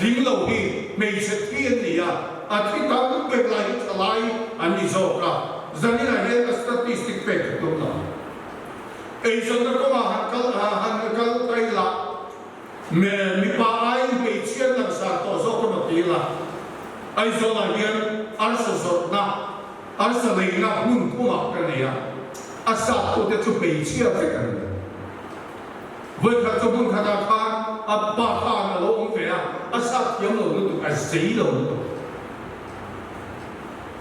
lính lâu đi mi sẽ thiên đi à thì các cái lại lại anh đi zo cả giờ này là hiện statistic về cái đó ấy giờ nó có mà hàng cái cái là mi ba ai bị chiến làm sao tổ chức có một tí là ai giờ là hiện ăn sốt sốt na ăn sốt này na muốn cũng mặc cái này à sao tôi để cho bị chiến cái này với các cho muốn các nhà khan ba khan là ông phải sao kiếm được nó tụi ai xí đâu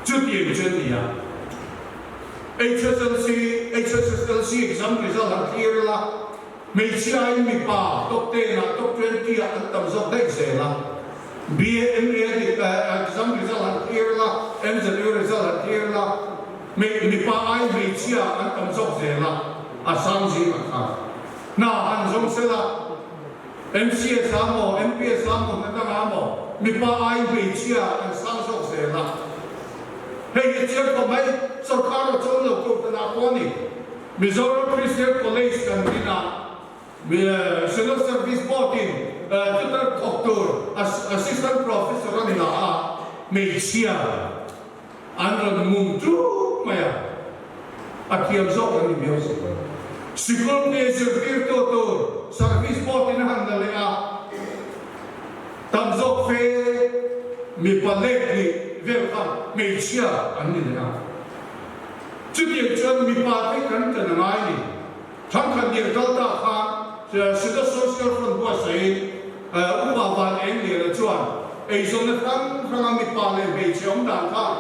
chút tiền chuyện gì HSLC exam result là kia là mấy chị ai mi pa top 10 là top 20 là tầm dọc đấy sẽ là BMA thì exam result là kia là MZU result là kia là mi pa ai mấy chị anh tầm dọc sẽ là sang gì mà khác na anh giống sẽ là MCS amo MPS amo nó đang amo mi pa ai mấy chị anh sang dọc sẽ là hey cái chuyện của mấy sở khảo ở trong lục của ta quan đi Mizoram Christian College kan dina civil service board in tutor doctor assistant professor nila Malaysia andron muntu maya akiam zo kan ni bios sikol ne servir tutor service board in handle tam zo fe mi palek ni velka Malaysia ani na trước tiên chân mi ba cái cắn chân ngay đi thằng khăn điện cao ta pha sự đó social front qua say u ba van em liền là chuan ấy rồi nó thằng mi ba lên về chiếm đàn pha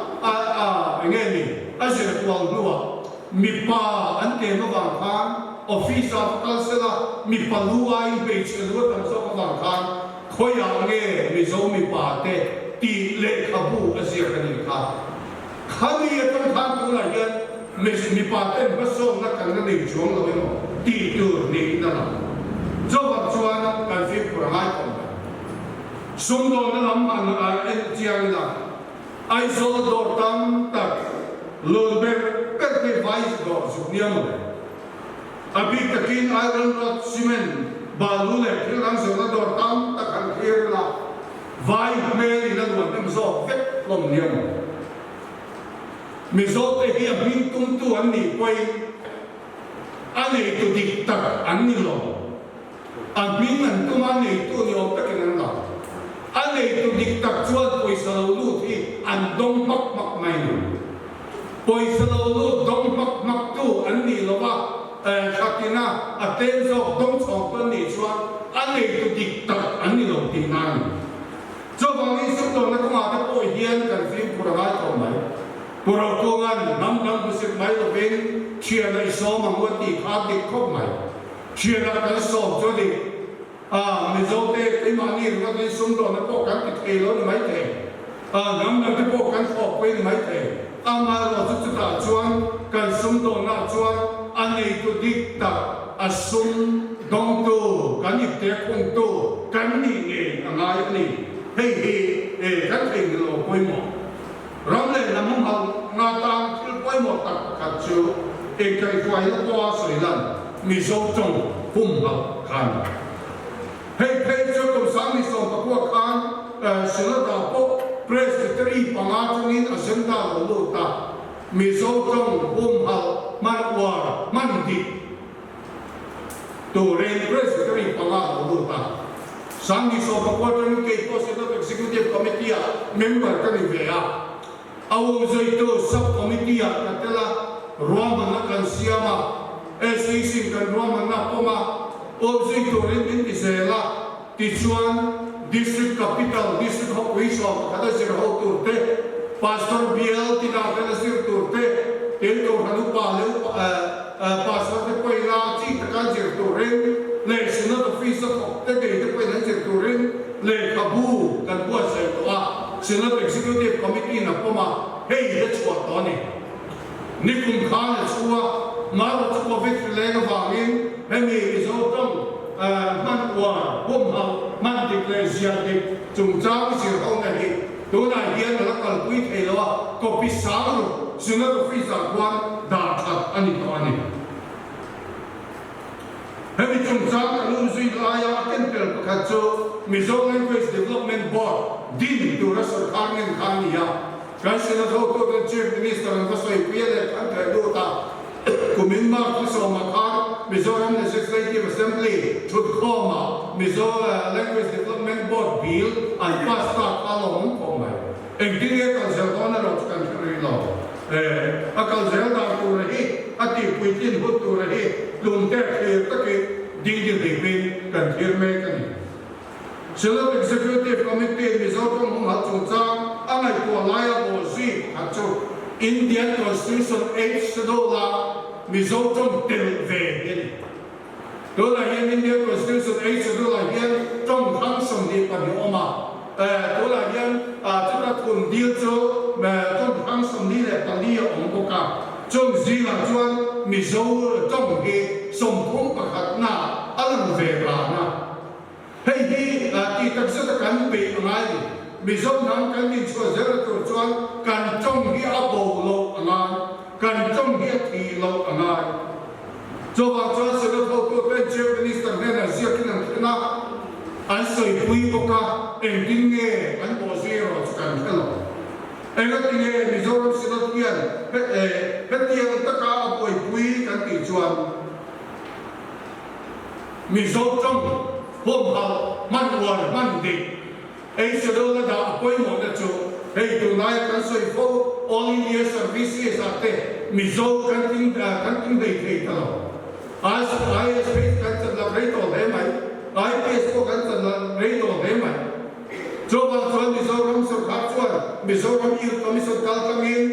anh nghe đi anh sẽ quăng luôn mi ba anh kêu nó vàng pha office of council mi ba luai về chiếm luôn tầm số cái vàng pha khối yang nghe mi zo mi ba te tỷ lệ kabu anh sẽ cái gì cả khăn đi trong thang cũng là nhân mi pa tên bắt sông nó cần nó định xuống rồi mà tỷ tưởng định đó là do vật chuan cần phim của hai con sung đôi nó lắm anh chiang là ai do đồ tam tập luôn bên các cái vai đồ sụp niêm rồi abi takin iron rod cement balu này cái lăng sườn nó đồ tam ta cần kia là vai mê thì nó luôn đem do vết lồng niêm mi zo te hi bin tum tu an ni koi ane tu dik tak an ni lo an bin an tum an ni tu ni om tak an la ane tu dik tak chuan poi sa lo lu thi an dong mak mak mai ni poi sa lo lu dong mak mak tu an ni lo ba khatina atem zo dong chong ton ni chuan an nei tu dik tak an ni lo ti nan cho bang ni su to na ko ma ta po hian kan film pura ga to mai pura ko ngan nam nam bu sik mai lo ben chia na so mang wa ti kha dik ko mai chia na kan so cho di mi zo te ti ma ni ru ga sum to na ko kan ti thei lo ni mai te nam nam te po kan kho pe ni mai te ama lo chu ta chuan kan sum to na chuan an nei tu dik ta asum dong tu kan ni te khong tu kan ni nge angai ni hei kan thei lo poi mo ram le nam hal na tang thil poi mo tak khat chu e kai kwai la kwa soi lan mi zo chong hum ha khan hei chu tu sang ni so pa kwa khan sila da po presbytery panga chungin asenta lo lu ta mi zo chong hum ha man war man di to ren presbytery panga lo lu ta sang ni so pa kwa chung ke positive executive committee member ka ni ve a awong zoi to sub committee ka tela ruang na kan siama SEC kan ruang na poma obzoi to ren din isela ti chuan district capital district of wisdom kada sir ho turte pastor BL ti na kada sir turte tel to hanu pa le pastor te poila chi ta kan sir turren le sina to fi sa te te poila sir turren le kabu kan bua sai to a sina executive committee na poma hei le chwa to ni nikum khan chua ma ro chua vit le ga wangin hemi zo tong man wa hum ha man dik le sia dik chung cha ki sir ho na hi to na hian la kal pui thei lo ko pi sa ro sina to fi sa kwan da that ani to ani hemi chung cha ka lu zui la ya ken pel pakhat chu Mizo Language Development Board din tu ra sarkar ngen khan ni ya kan sina tho to the chief minister an ka soi pele kan thai do ta kumin ma ku so ma kha Mizoram Legislative Assembly thut khoma Mizo Language Development Board bill an pass ta along ko mai engdinge kan zel dona ro kan ri lo akal zel da tu rahi ati puitin hut tu rahi lum te khir ta ke ding ding bin kan thir me kan Select Executive Committee Mizoram hung hat chung cha angai ko laya bo zi hat chu Indian Constitution 8 sedola Mizoram tel ve hin do la hian Indian Constitution 8 sedola hian trong thang som ni pa ni oma do la hian chu ta kun dil chu trong thang som ni le ta li om ko ka chung zi la chuan Mizo trong hi som thung pa khat na alang ve ra na hei hi ti tak sa kan pe ngai Mizo nam kan ni chua zero to chuan kan trong hi a bo lo angai kan trong hi thi lo angai cho wa cho se do to pe chief minister ne na sia kin na an soi pui ko ka en din nge an bo zero kan thelo en ga ti nge Mizo ram se do tian pe tian ta ka a pui kan ti chuan Mizo trong hom hal man war man dik ei se do la da poi mo da chu ei tu nai kan soi fo all India services ate Mizo kan ting dei thei ta lo as ISP kan cha la rei to le mai IPS ko kan cha la rei to le mai cho ba chuan Mizo ram so kha chuan Mizo ram ir commission kal kangin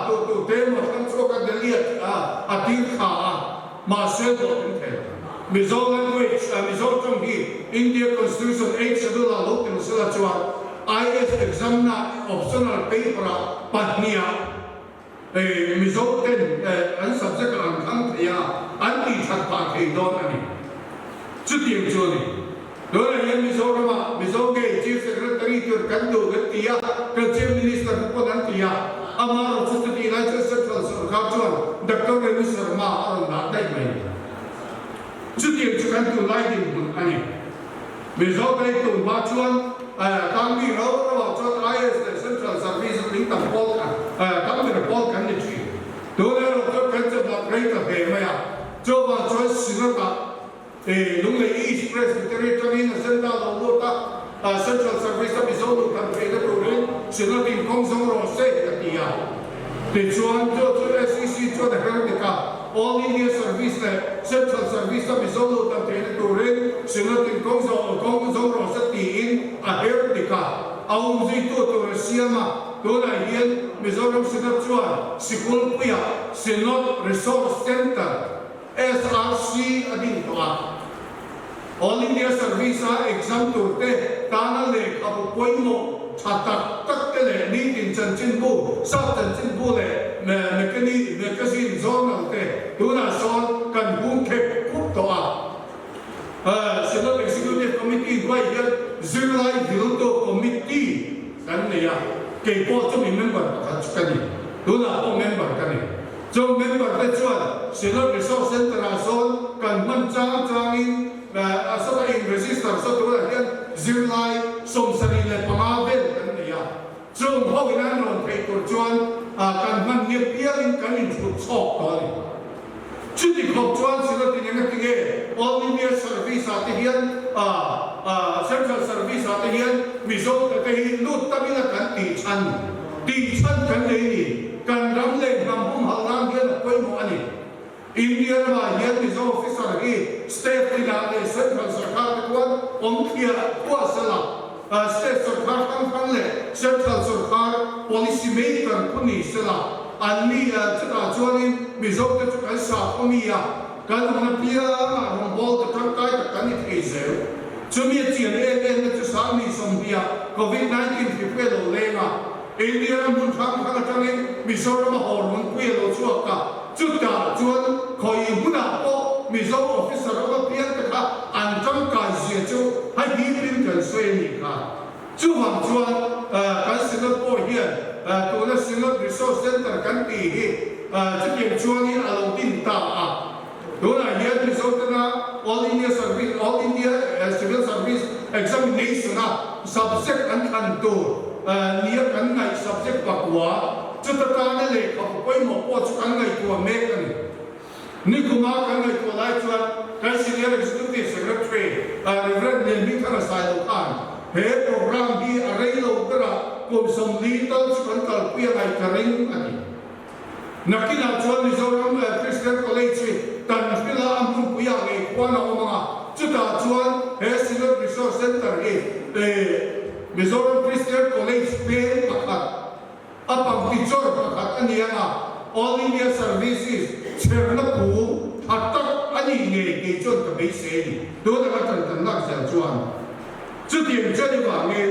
tu te mo kan cho ka deliat atil kha ma se do tin the Mizo Language Mizo trong hi India Constitution 8 schedule a lot in sila chuan IS exam na optional paper patnia Mizo ten an subject an khang thia an ti that pa thei don ani chu tiam chu ni do la yan Mizo rama Mizo ke chief secretary tur kan do gatia ka chief minister ko nan tia amaro chu ti la central sarkar chuan Dr. Renu Sharma aron na dai mai chu tiam chu kan tu lai din bun ani Mizo kai tu ma chuan tang mi ro ro chuan IS central service ring tam pol tang mi pol kan ni chi do le ro chu kan chu la rei ta he ma ya chu ba chuan sina ta lung le east presbytery tangin senta lo lo ta central service ta Mizo lu kan thei da pro sina tin kong song ro se ta ti ya te chuan chu SEC chu da her de ka all India service le central service mi zo lo tam te tu re sinot in kong zo ro sa ti in a her dika aum zi tu siama tu na hian mi zo ro sinot chuan sikul puya sinot resource center SRC adin to a all India service a exam tu te tana le abu poimo chata tak te le ni tin chan chin bu sa chan chin bu le me kasi zonal te tu na son kan bung ke kup to a Senate Executive Committee dua hian zirlai dilto committee kan ne ya ke po chu member ka chukani tu na po member kan ni chu member te chuan Senate Resource Center a son kan man changin asal in register so tu la hian zirlai som sari le pamavel kan ne ya chung ho ina non pe tur chuan kan man ne piang kan in chu chok to ni chu ti khop chuan sila ti nga ti ge all India service ate hian central service ate hian mizo te hi lut tamila kan ti chan kan le ni kan ram le nam hum halang hian koi mo ani India ma hian mizo officer hi state ila le central sarkar kuan kia kwa sala state sarkar kan le central sarkar policy maker kuni sala anni chata chuanin mizo te chu kan sa komia kan na pia ma hong bol te tang kai ta kan ni thei zeu chumi chian e chu sa mi som bia COVID-19 fi pe lo lenga India mun thang tangin mizo ma hor mun pe lo chuaka chuta chuan khoi huna po mizo officer ma pian ta an tang kai zia chu hai hi pin kan soi ni kha chu hang chuan kan sinot po hian tu na sinot resource center kan ti hi chu tiam chuan in alo tin ta a tu na hian mizo ta na all India civil service examination na subject an kan tu nia kan ngai subject bakwa chu ta ta na le ka poi mo po chu kan ngai tu me kan ni kuma kan ngai tu lai chuan kan senior executive secretary reverend Nelmi Khara Sai Lo Khan he program hi array lo tara kum som li tal chu kan kal pia ngai karing ani nakina chuan Mizoram Christian College tan pila amun puya ngai kwana omanga chu ta chuan he senior resource center hi Mizoram Christian College pe pakhat apang teacher pakhat anianga all India services cherna pu atak ani nge ke chon ka be se ni do na tan nak sa chuan chu tiam chani wa nge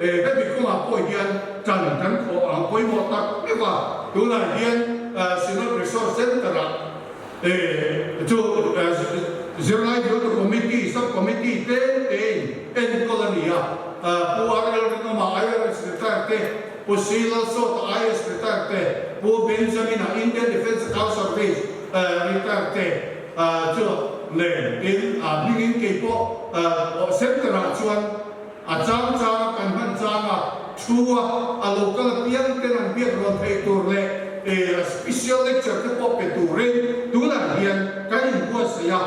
he bi kuma po hian tan ko a poi mo tak me wa do na hian Senate Resource Center chu zirlai do committee subcommittee en colonia pu arel no ma ayar secretary pu silal so ayar secretary pu Benjamin Indian Defence Council Service retired chu le in bringing ke po center chuan chang kan man chang thua a local pian ke nan biak ron thei tur le special lecture ke po pe turin tu na hian kan in ko sia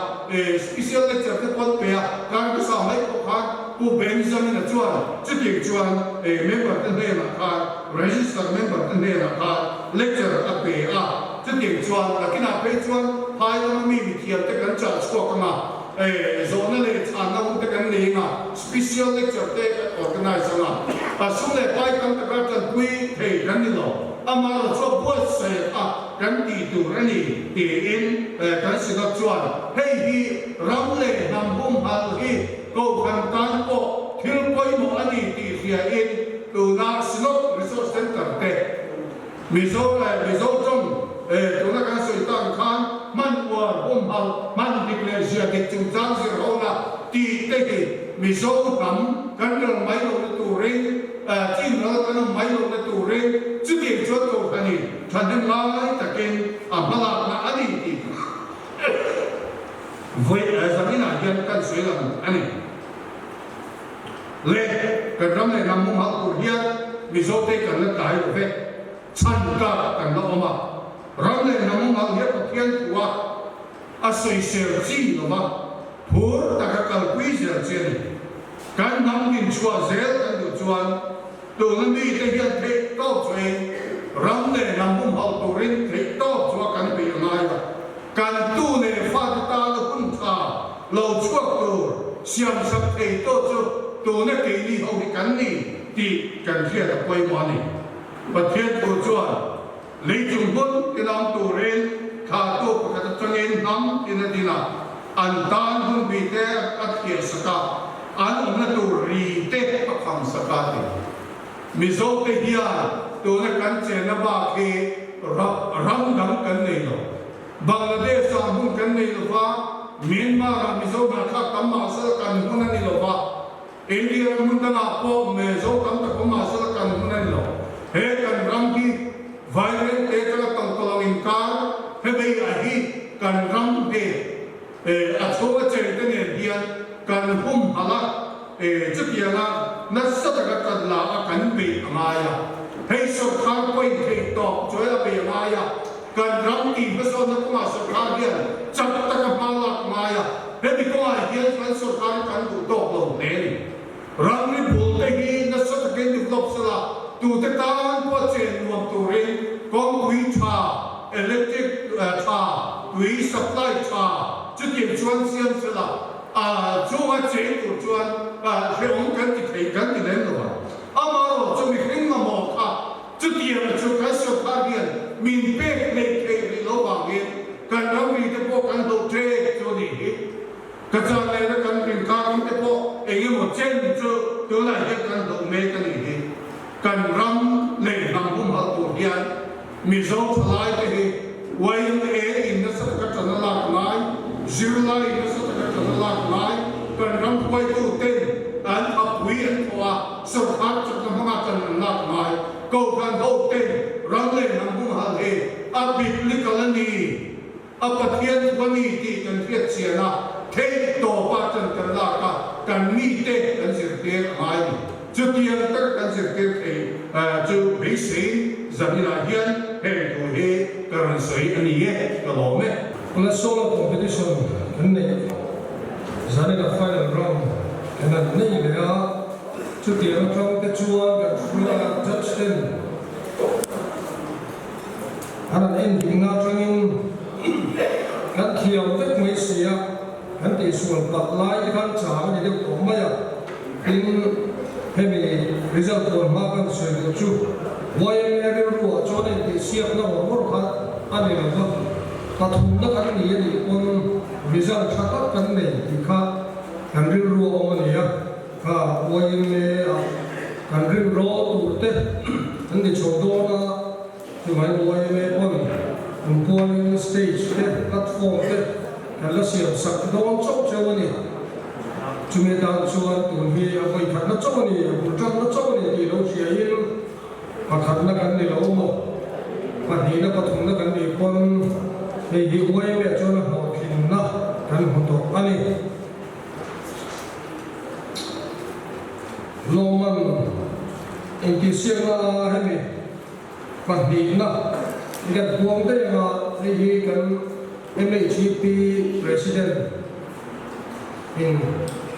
special lecture ke po pe kan sa mai ko khan pu Benjamin chuan chu ti chuan member ten ne na khan register member ten ne na khan lecture a pe a chu ti chuan la kina pe chuan hai na mi thiam te kan cha chko kama zona le chana un te kan le nga special lecture te organize nga sung le pai kan ta kan pui thei kan ni lo amar cho bo se a kan ti tu rani ti in kan sinat chuan hei hi ram le nam bum hal hi ko kan tan ko thil poi mo ani ti ria in tu na sinot resource center te mizo trong tu na kan soi tang khan man wa bum hal man declare ke chung chang sir hola ti te ki mizo kam kan lo mai lo tu ring tin lo kan mai lo tu ring chu ti chu to ani than lai takin amala na ani ti voi zamina hian kan soi lam ani le kan ram le nam hal tur hian mizo te kan la dai ve chan ka kan la oma ram le nam hal hian pathian tua a soi ser chi lo ma phur ta ka kal pui zer chen kan nam din chua zel kan du chuan tu na mi te hian te to chwe ram le nam hal turin te to chua kan pe ngai wa lâu chuộc tu xiêm sắp thầy tốt cho tu nó kỳ đi hậu cái cắn đi thì cần thiết là quay món này và thiên tu chuan lấy chung hôn cái lòng tu ren khá tu và cái chân em nắm thì là gì nào anh tan hôn bị thế ăn kia saka anh ông là tu rì thế bắt hàng saka thì mi dâu cái hiền tu nó cắn chén nó ba khi răng đắng cắn này rồi Bangladesh sang hôn cắn này rồi va Myanmar mi dâu nó khác tấm mà sơ cắn hôn này rồi va India mun ta na po me zo kam ta ko ma sơ cắn hôn này rồi he cắn răng ki violent te ka tang tang in kar he bei a hi kan ram de a chowa che te ne hian kan hum hala chu kia na sa ta ka la a kan be amaya he so khar koi the to choi la be amaya kan ram ki beso na ko ma so khar hian chap ta ka pa la amaya he bi ko a hian kan so khar kan du to lo ne ni ram ni bol te hi na sa ta ke ni lop sala tu te tan po chen nuam tu rin con quý trà electric trà quý supply trà chứ điểm chuan xiêm sẽ là chú hoa chế của chuan hệ ông cần thì thấy cần thì lên rồi mà rồi cho mình hình mà mỏ cả chứ điểm là chú cái số phát hiện mình biết lên thế thì lâu bằng hiện cần đó vì cái bộ cần đầu chế cho đi cái giờ này nó cần bình cao cái bộ ấy một trên chứ tôi là cái cần đầu mê cái gì cần răm lên bằng hung hăng tụ hiền mi zo thalai te hi wain in na sa ka chana lak mai zirlai in na sa ka chana lak mai kan ram kwai tu ten an apui an thwa so khat cha ka ma kan lak mai ko kan ho ten ram le nam bu hal he a biblical ni a pathian wani ti kan thiat chiana the to pa chan kan la ka kan mi te kan sir te mai chu tiang ta kan sir te chu be sei zamila hian he tu he karan sei ani ye ka lo me on a solo competition kan nei zane ka final round kan nei le a chu tiang trong te chuan ka thula judge ten anan ending na trangin kan khiam vek mai sia kan ti sual pat lai kan cha ni de ko ma ya tin hemi result on ma kan se ko chu voyage area ru cho nên thì siap na một phát anh em là ta thùng nó cái gì thì con result chắc chắn cái này thì khác cần riêng ru ông này à voyage cần riêng ru tụ tết anh đi chỗ đó là thì mấy voyage ông polling stage tết platform tết cái là siap sắc đó chốc cho này chúng ta đang cho tụi mình ở bên nó chốc này một trăm nó chốc này thì đâu chỉ là mà khát nó gần này lâu mà mà thì nó có thùng nó gần này con thì hiểu quay về cho nó họ thì nó gần họ tổ anh ấy lâu mà anh chỉ xem là hay này mà thì nó gần buông đấy mà thì gần MHP president in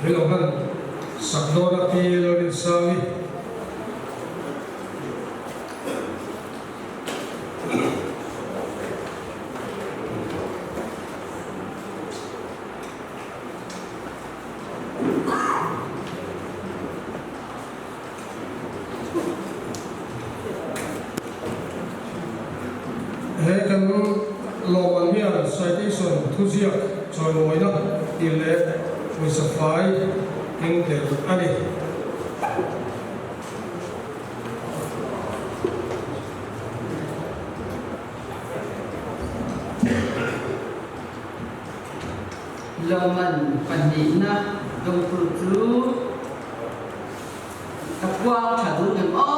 hello han sakdora pi lorin sami citation thuziak choi moina ile with a five in the ani loman panina dong tu kapwa thadu ngam o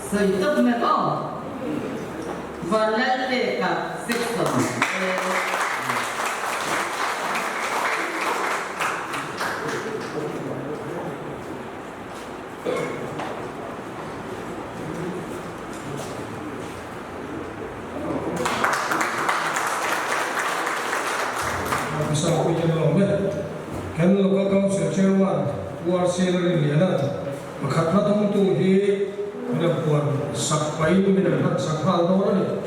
soi top me o valente ka section bisa punya lomba kan local council chairman buat selain liana makatlah tong tu di mana buat sakpai mana nak sakhal tu mana ni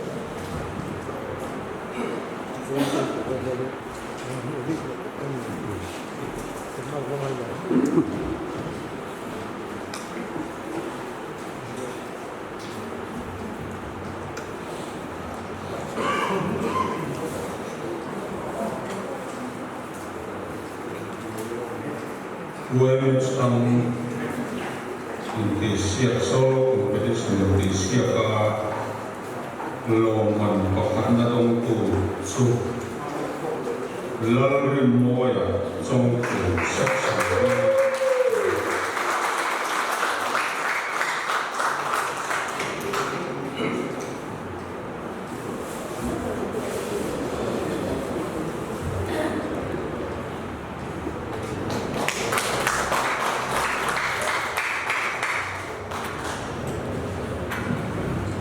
When some Indonesia so Indonesia ka loman pakan na dong tu su lalri moya song tu saksa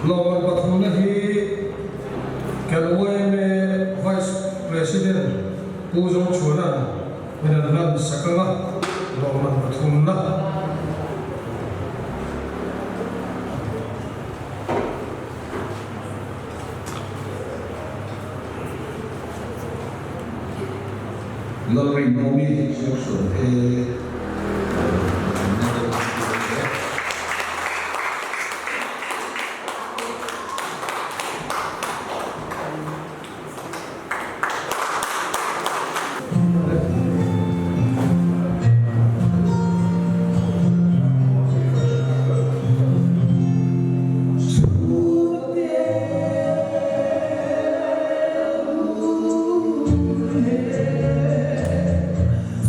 Lawan patrona hi kalway me Vice President Puzong Churan minanan sakala lawan patrona Lori Nomi Section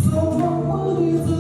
So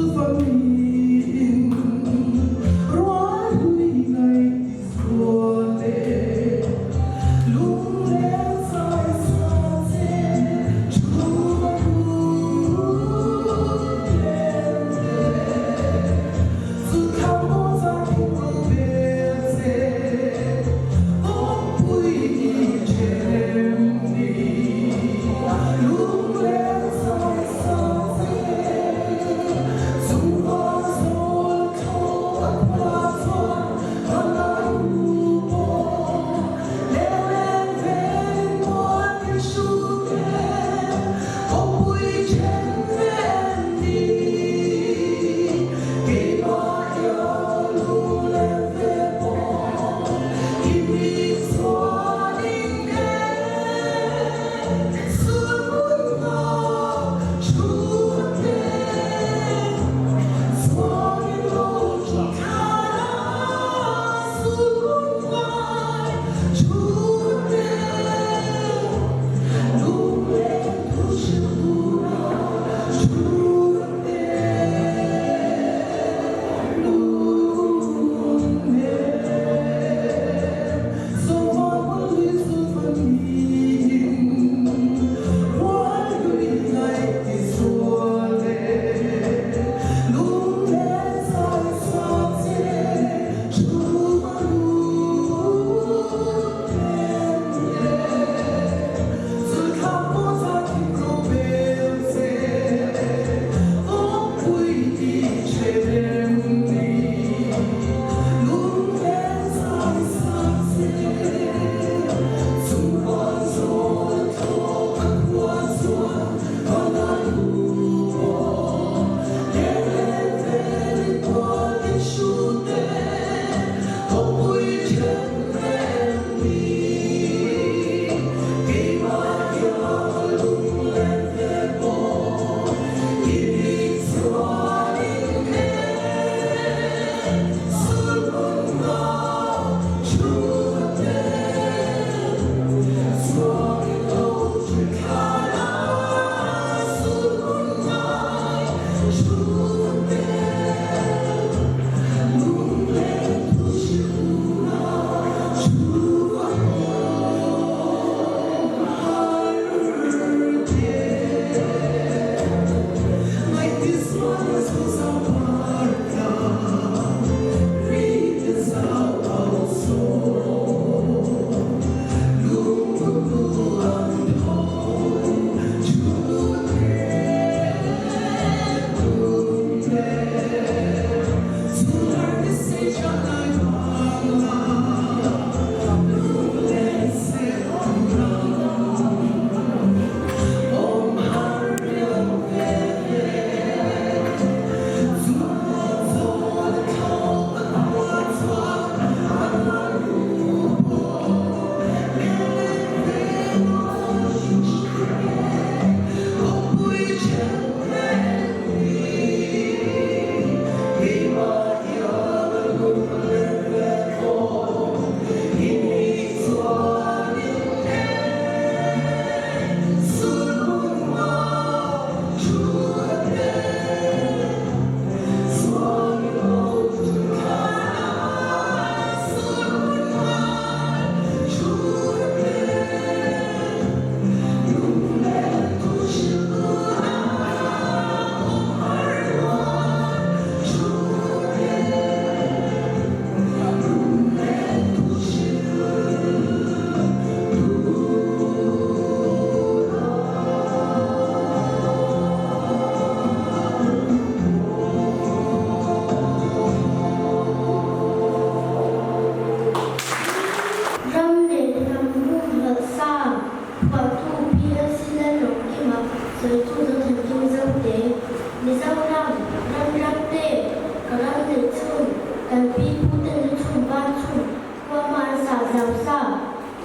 cần bị phụ tên chung ban chung qua màn xả giàu xa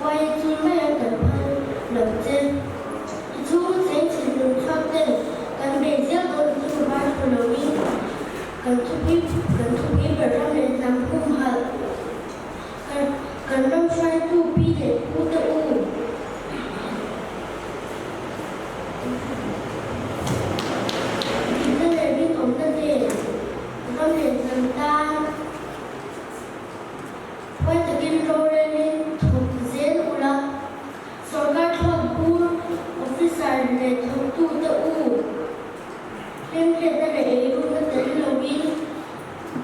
quay chung mấy anh cần phân lập trên chung sẽ chỉ đường cho tên cần để giết ơn chung ban chung đầu ý cần thu bí bởi trong nền nằm hung hận cần đông xoay thu bí để phụ tự u nên để đi tổng thân thể trong nền nằm ta quay từ kinh rô lên thuộc diễn u là सरकार थोपुर ऑफिसर ने थोतु तो उ लेन ले तरे एरु न तरे लोगी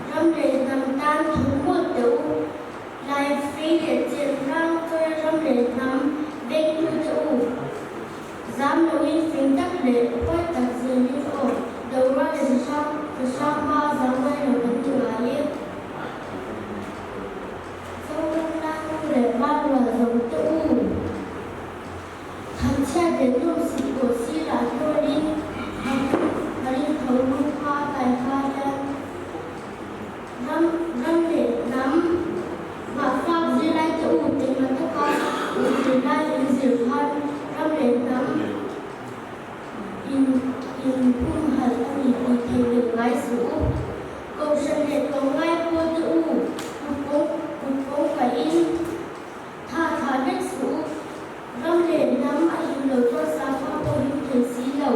रम ले नमतान थोमो तो लाइफ फ्री ले जेनरांग तो रम ले नम बेक तु तो उ जाम लोगी फिंग तक ले ऊपर तक जेनी ओ दौरा ले सा मा जाम ले नो बंतु आये so ले मा वा जम तो उ cha đến lúc sĩ của sĩ là đôi đi và đi thấu lúc hoa tài hoa ra râm để nắm và pháp dưới lại cho ủ tình mà tất cả ủ tình lại đến diệu thân râm để nắm in phun hẳn anh nhìn thấy được gái sủ cầu sân để cầu ngay qua tự ủ cục cống phải in thả đất sủ râm để nắm anh lầu cho sáng hoa cô hình thể xí lầu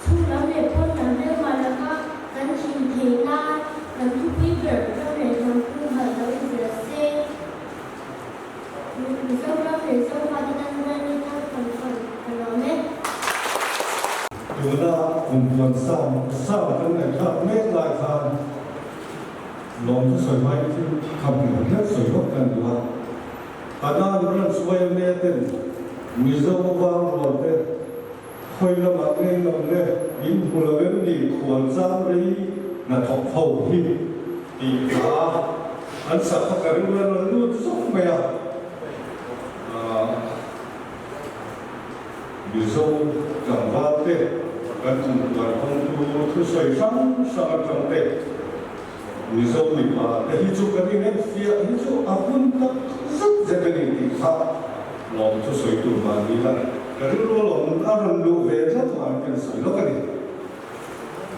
chung lắm để con nắm lên mà là các gắn trình thể na gắn thu quý biểu râm để nắm cung hở lâu dừa xe dâu râm để dâu hoa đi tăng ra đi tăng phần nó mết Chúng ta cùng tuần sau trong ngày khác mết lại thang lòng cho sợi mai thì cầm một hết sợi gốc cần được không? Anh ăn rồi xoay mê tên, mi dâu vang rồi tên, khơi nó mặc nên lòng lên, in hồ là bên đi thuần giang đi, là thọc hậu hi, thì cả anh sắp phát cái bên nó luôn sống mẹ, mi dâu chẳng vang tên, anh cũng còn không thu sợi sáng trong tên. Mizo ni pa, hijo kami ni fia, hijo apun tak zat jadi ni ha, long tu soi tu mani lah. Kalau lo long aran lo veta tu akan soi lo kani.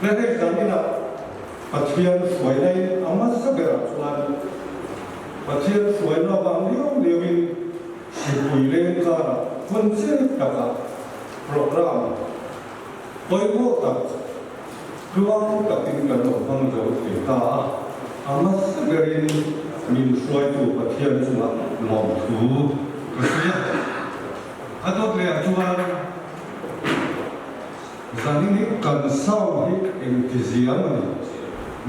Nanti kami nak patian soi ni amat segera tuan. Patian soi na bang dia lewin sipui lengkar, konsep dapat program. Boy tak. Ruang tinggal orang jauh kita, amat segarin min suai tu patian cuma long tu, kerja. Atau dia jual, jadi ni kan sau ni entusiasme ni.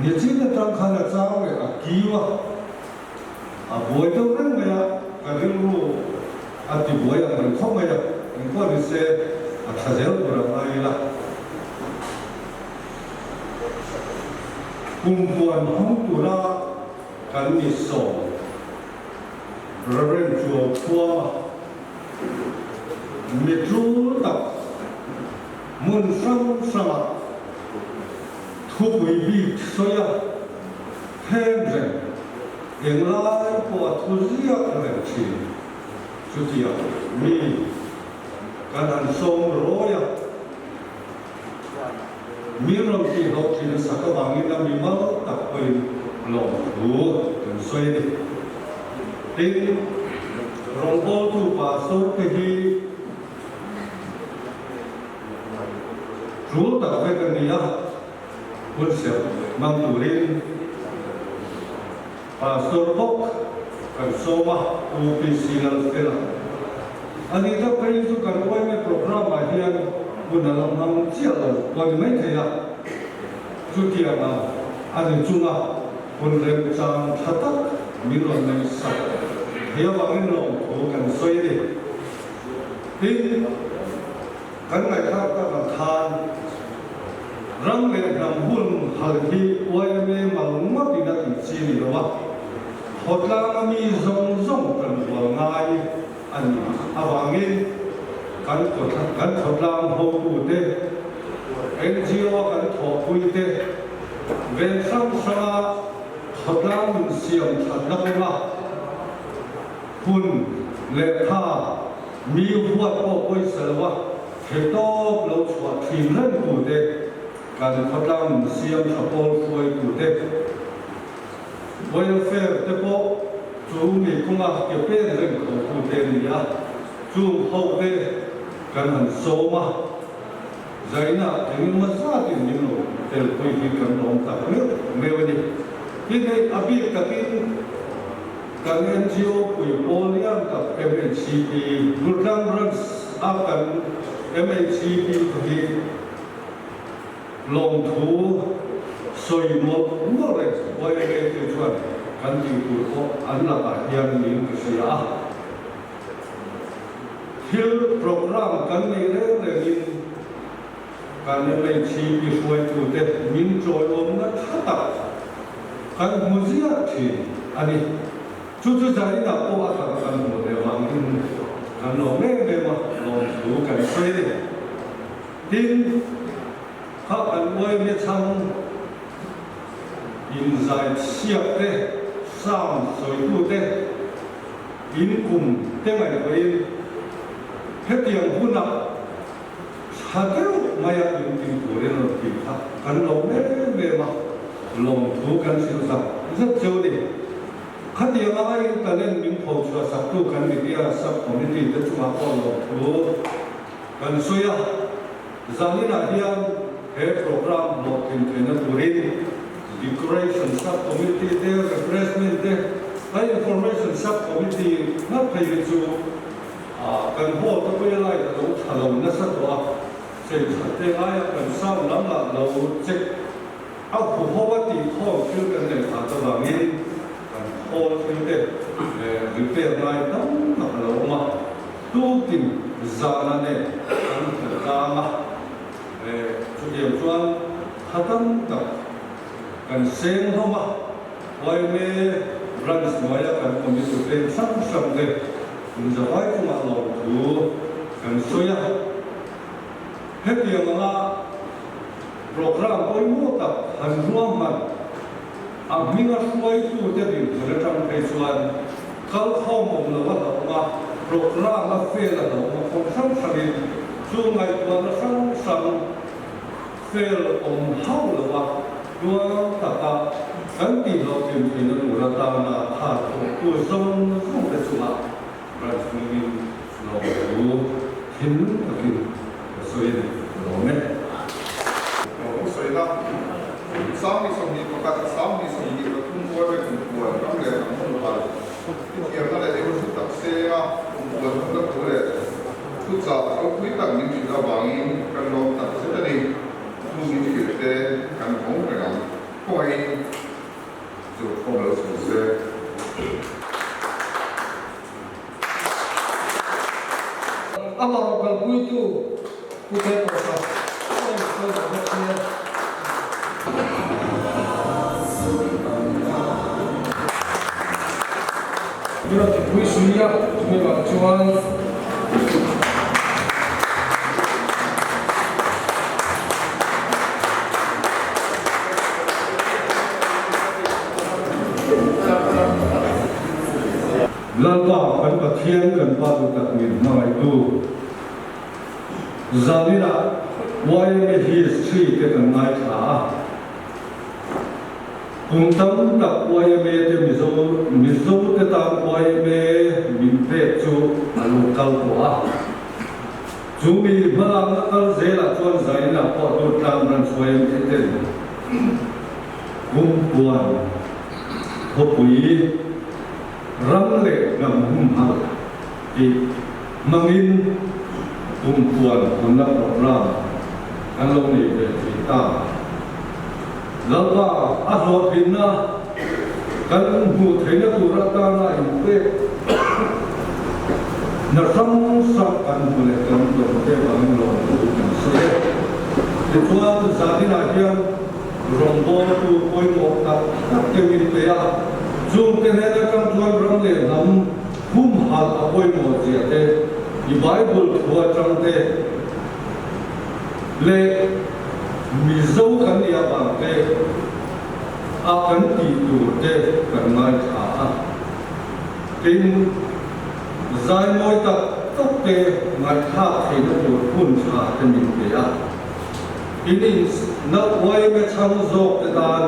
Ni cerita tentang kana sau ni akiwa. Boy tu kan dia kadang lu ati boy yang kau macam kau ni se akhazel berapa lah. Kumpulan hongtula kami so Reverend Joe Tua Metro tak mun sama thubui bi soya hendre yang lai po thuzia krenchi chutia mi kanan song roya Mirang ki lok ki saka bangi na mimal tak poi lok tu kan soi ni. Ting rombol tu pasor ke hi ru tak poi kan dia pun siap mampurin pasor bok kan soma upi sinal kena. Ani tak poi tu kan poi me program ahian Bukan orang cial, kalau mereka ya, cuti apa, ada cuma pun rencang catat, minum mesat, dia bangun long, bukan soiri. Ini kan mereka kan rang mereka pun hal ini, wajib malumat tidak diciri doa. Hotla kami zong kan wangai, ani abangin. Kan thotlam ho tu te NGO กันถอคุยเตเวนซ้ำซ้ำขับล้างเสียงขัดนักว่าคุณเล็กท่ามีหัวโอ้ยเสลวะเหตุเราชวดทีมเล่นกูเตการขับล้างเสียงขับโอ้ยกูเตเวลเฟอร์เตโปจูมีกุมาเก็บเป็นเรื่องของกูเตนี่ยจูเขาเตกันหันโซมาใจน่ะถึงมาซาดินยิ่งโลเตลคุยกันลงตักเนื้อเมื่อวันนี้ที่ในอภิกษ์กินการ NGO คุยโอเลียนกับ MHCP รุดังรันส์อากัน MHCP ที่ลงทุนสวยหมดหมดเลยไว้ในที่ชวนกันที่คุยก็อันละก็ยังยิ่งเสียฮิลโปรแกรมกันในเรื่องนี้การไม่ชีวิตช่วยตัวเด็กมินโจยอมนักขัดการมุสลิมที่อันนี้จุดใจนักโอ้อาทกันหมดเลยว่ากันลงแม่เมื่อลงดูกันเสียดิ้นข้ากันไว้ไม่ทำอินใจเสียบเตะสร้างสวยตัวเด็กอินกุมเท่าไหร่ไปเพื่อเตรียมหุ่นนักHasil maya yang Korea nanti kan lomba memang lomba kan susah. Itu jauh deh. Kan dia malah kalian minta cuma satu kan dia sub community itu cuma lomba kan soya. Zaman dia program mungkin kena turin decoration sub committee deh, refreshment deh, information sub committee nak kayak itu kan hal tu boleh lah itu kalau nasi tuเสร็จแต่ไอ้เป็นสร้างน้ำหนักเราเช็คเอาผู้พ่อว่าตีข้อชื่อกันเนี่ยอาจจะแบบนี้ข้อชื่อเด็กหรือเป็นอะไรตั้งหนักเรามาดูกินจานนั้นเนี่ยตั้งแต่ตามาช่วยชวนขัดตั้งกับกันเซ็งเข้ามาไว้เมื่อรันส์มาอยากกันคอมมิชชั่นเป็นซ้ำๆเลยมันจะไว้เข้ามาเราดูกันช่วยเพื่อที่จะโปรแกรมก็ยิ่งตัดหันร่วมมันมีงานช่วยตัวเด็กๆจะทำให้ส่วนเขาเข้ามาแล้วว่าเรามาโปรแกรมมาเฟลแล้วมาคงสั่งสรินช่วงไงตัวเราสั่งเฟลเข้าแล้วว่าตัวตัดกันที่เราเตรียมที่เราเราตามมาหาตัวส่งไปสู่เราจะมีเราดูเห็นกัน所以我们所以呢，上面说你不干，上面说你不通过的通过，当然通过了。现在呢，这个是特色啊，通过通过的，复杂，我可以当你知道网银跟老特色的呢，通过这个的跟红的人，可以就放了出去。阿拉罗格贵州。不太多少，所以说我们是。Kita cukup suya, cuma bantuan. Lalu kan kasihan kan pada tak minat itu. Zanina, why me history ke kenai kah? Untam tak why me te mizo te tak why me mimpe cu alukal kuah. Cumi malang akal zela tuan Zanina pot tuan dan suai me te. Kumpuan, kopui, ramle ngam hal, di mangin. Kumpuan hendak program kalau ni bercerita lalu asal bina kan buatnya turatan lain pun nasam sakan boleh kan untuk bangun lalu saya tuan jadi najian rombong tu koi mokta tak kemil pea zoom kenapa kan tuan ramai nam hal apa yang mau jadi di Bible tua cantik le มีโซ่กันเดียบางเตอากันตีดูเตกันมาขากินใจมวยตักตกเตมาท่าเห็นดูพุ่นชาจะมีเดียอินนักไว้ไม่ช่างโจกดาน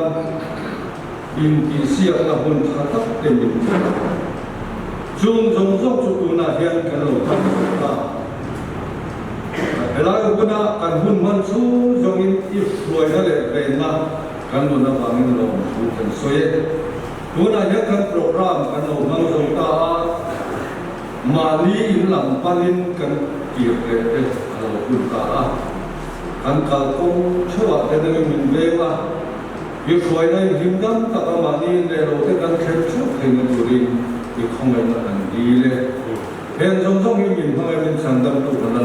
อินที่เสียงนักหุ่นชาตักเต็มจุงจงจงจุดน่าเห็นกันเราทั้งตาเวลาอุณากันหุ่นมันสู้จงอินที่สวยนั่นแหละเป็นมากันหุ่นนับวันนี้เราสู้กันสวยตัวนั้นยังกันโปรแกรมกันเรามังจงตามาลีอินหลังปันินกันเกี่ยวกับเราหุ่นตากันกัลคงชั่วแต่เดินมินเวว่าอยู่สวยในหิมดำตะกมานีเราที่กันแค่ชุดให้มันดูดีอีกของมันดีเลยเห็นจงจงหิมินทำไมเป็นสันดำตุกันเรา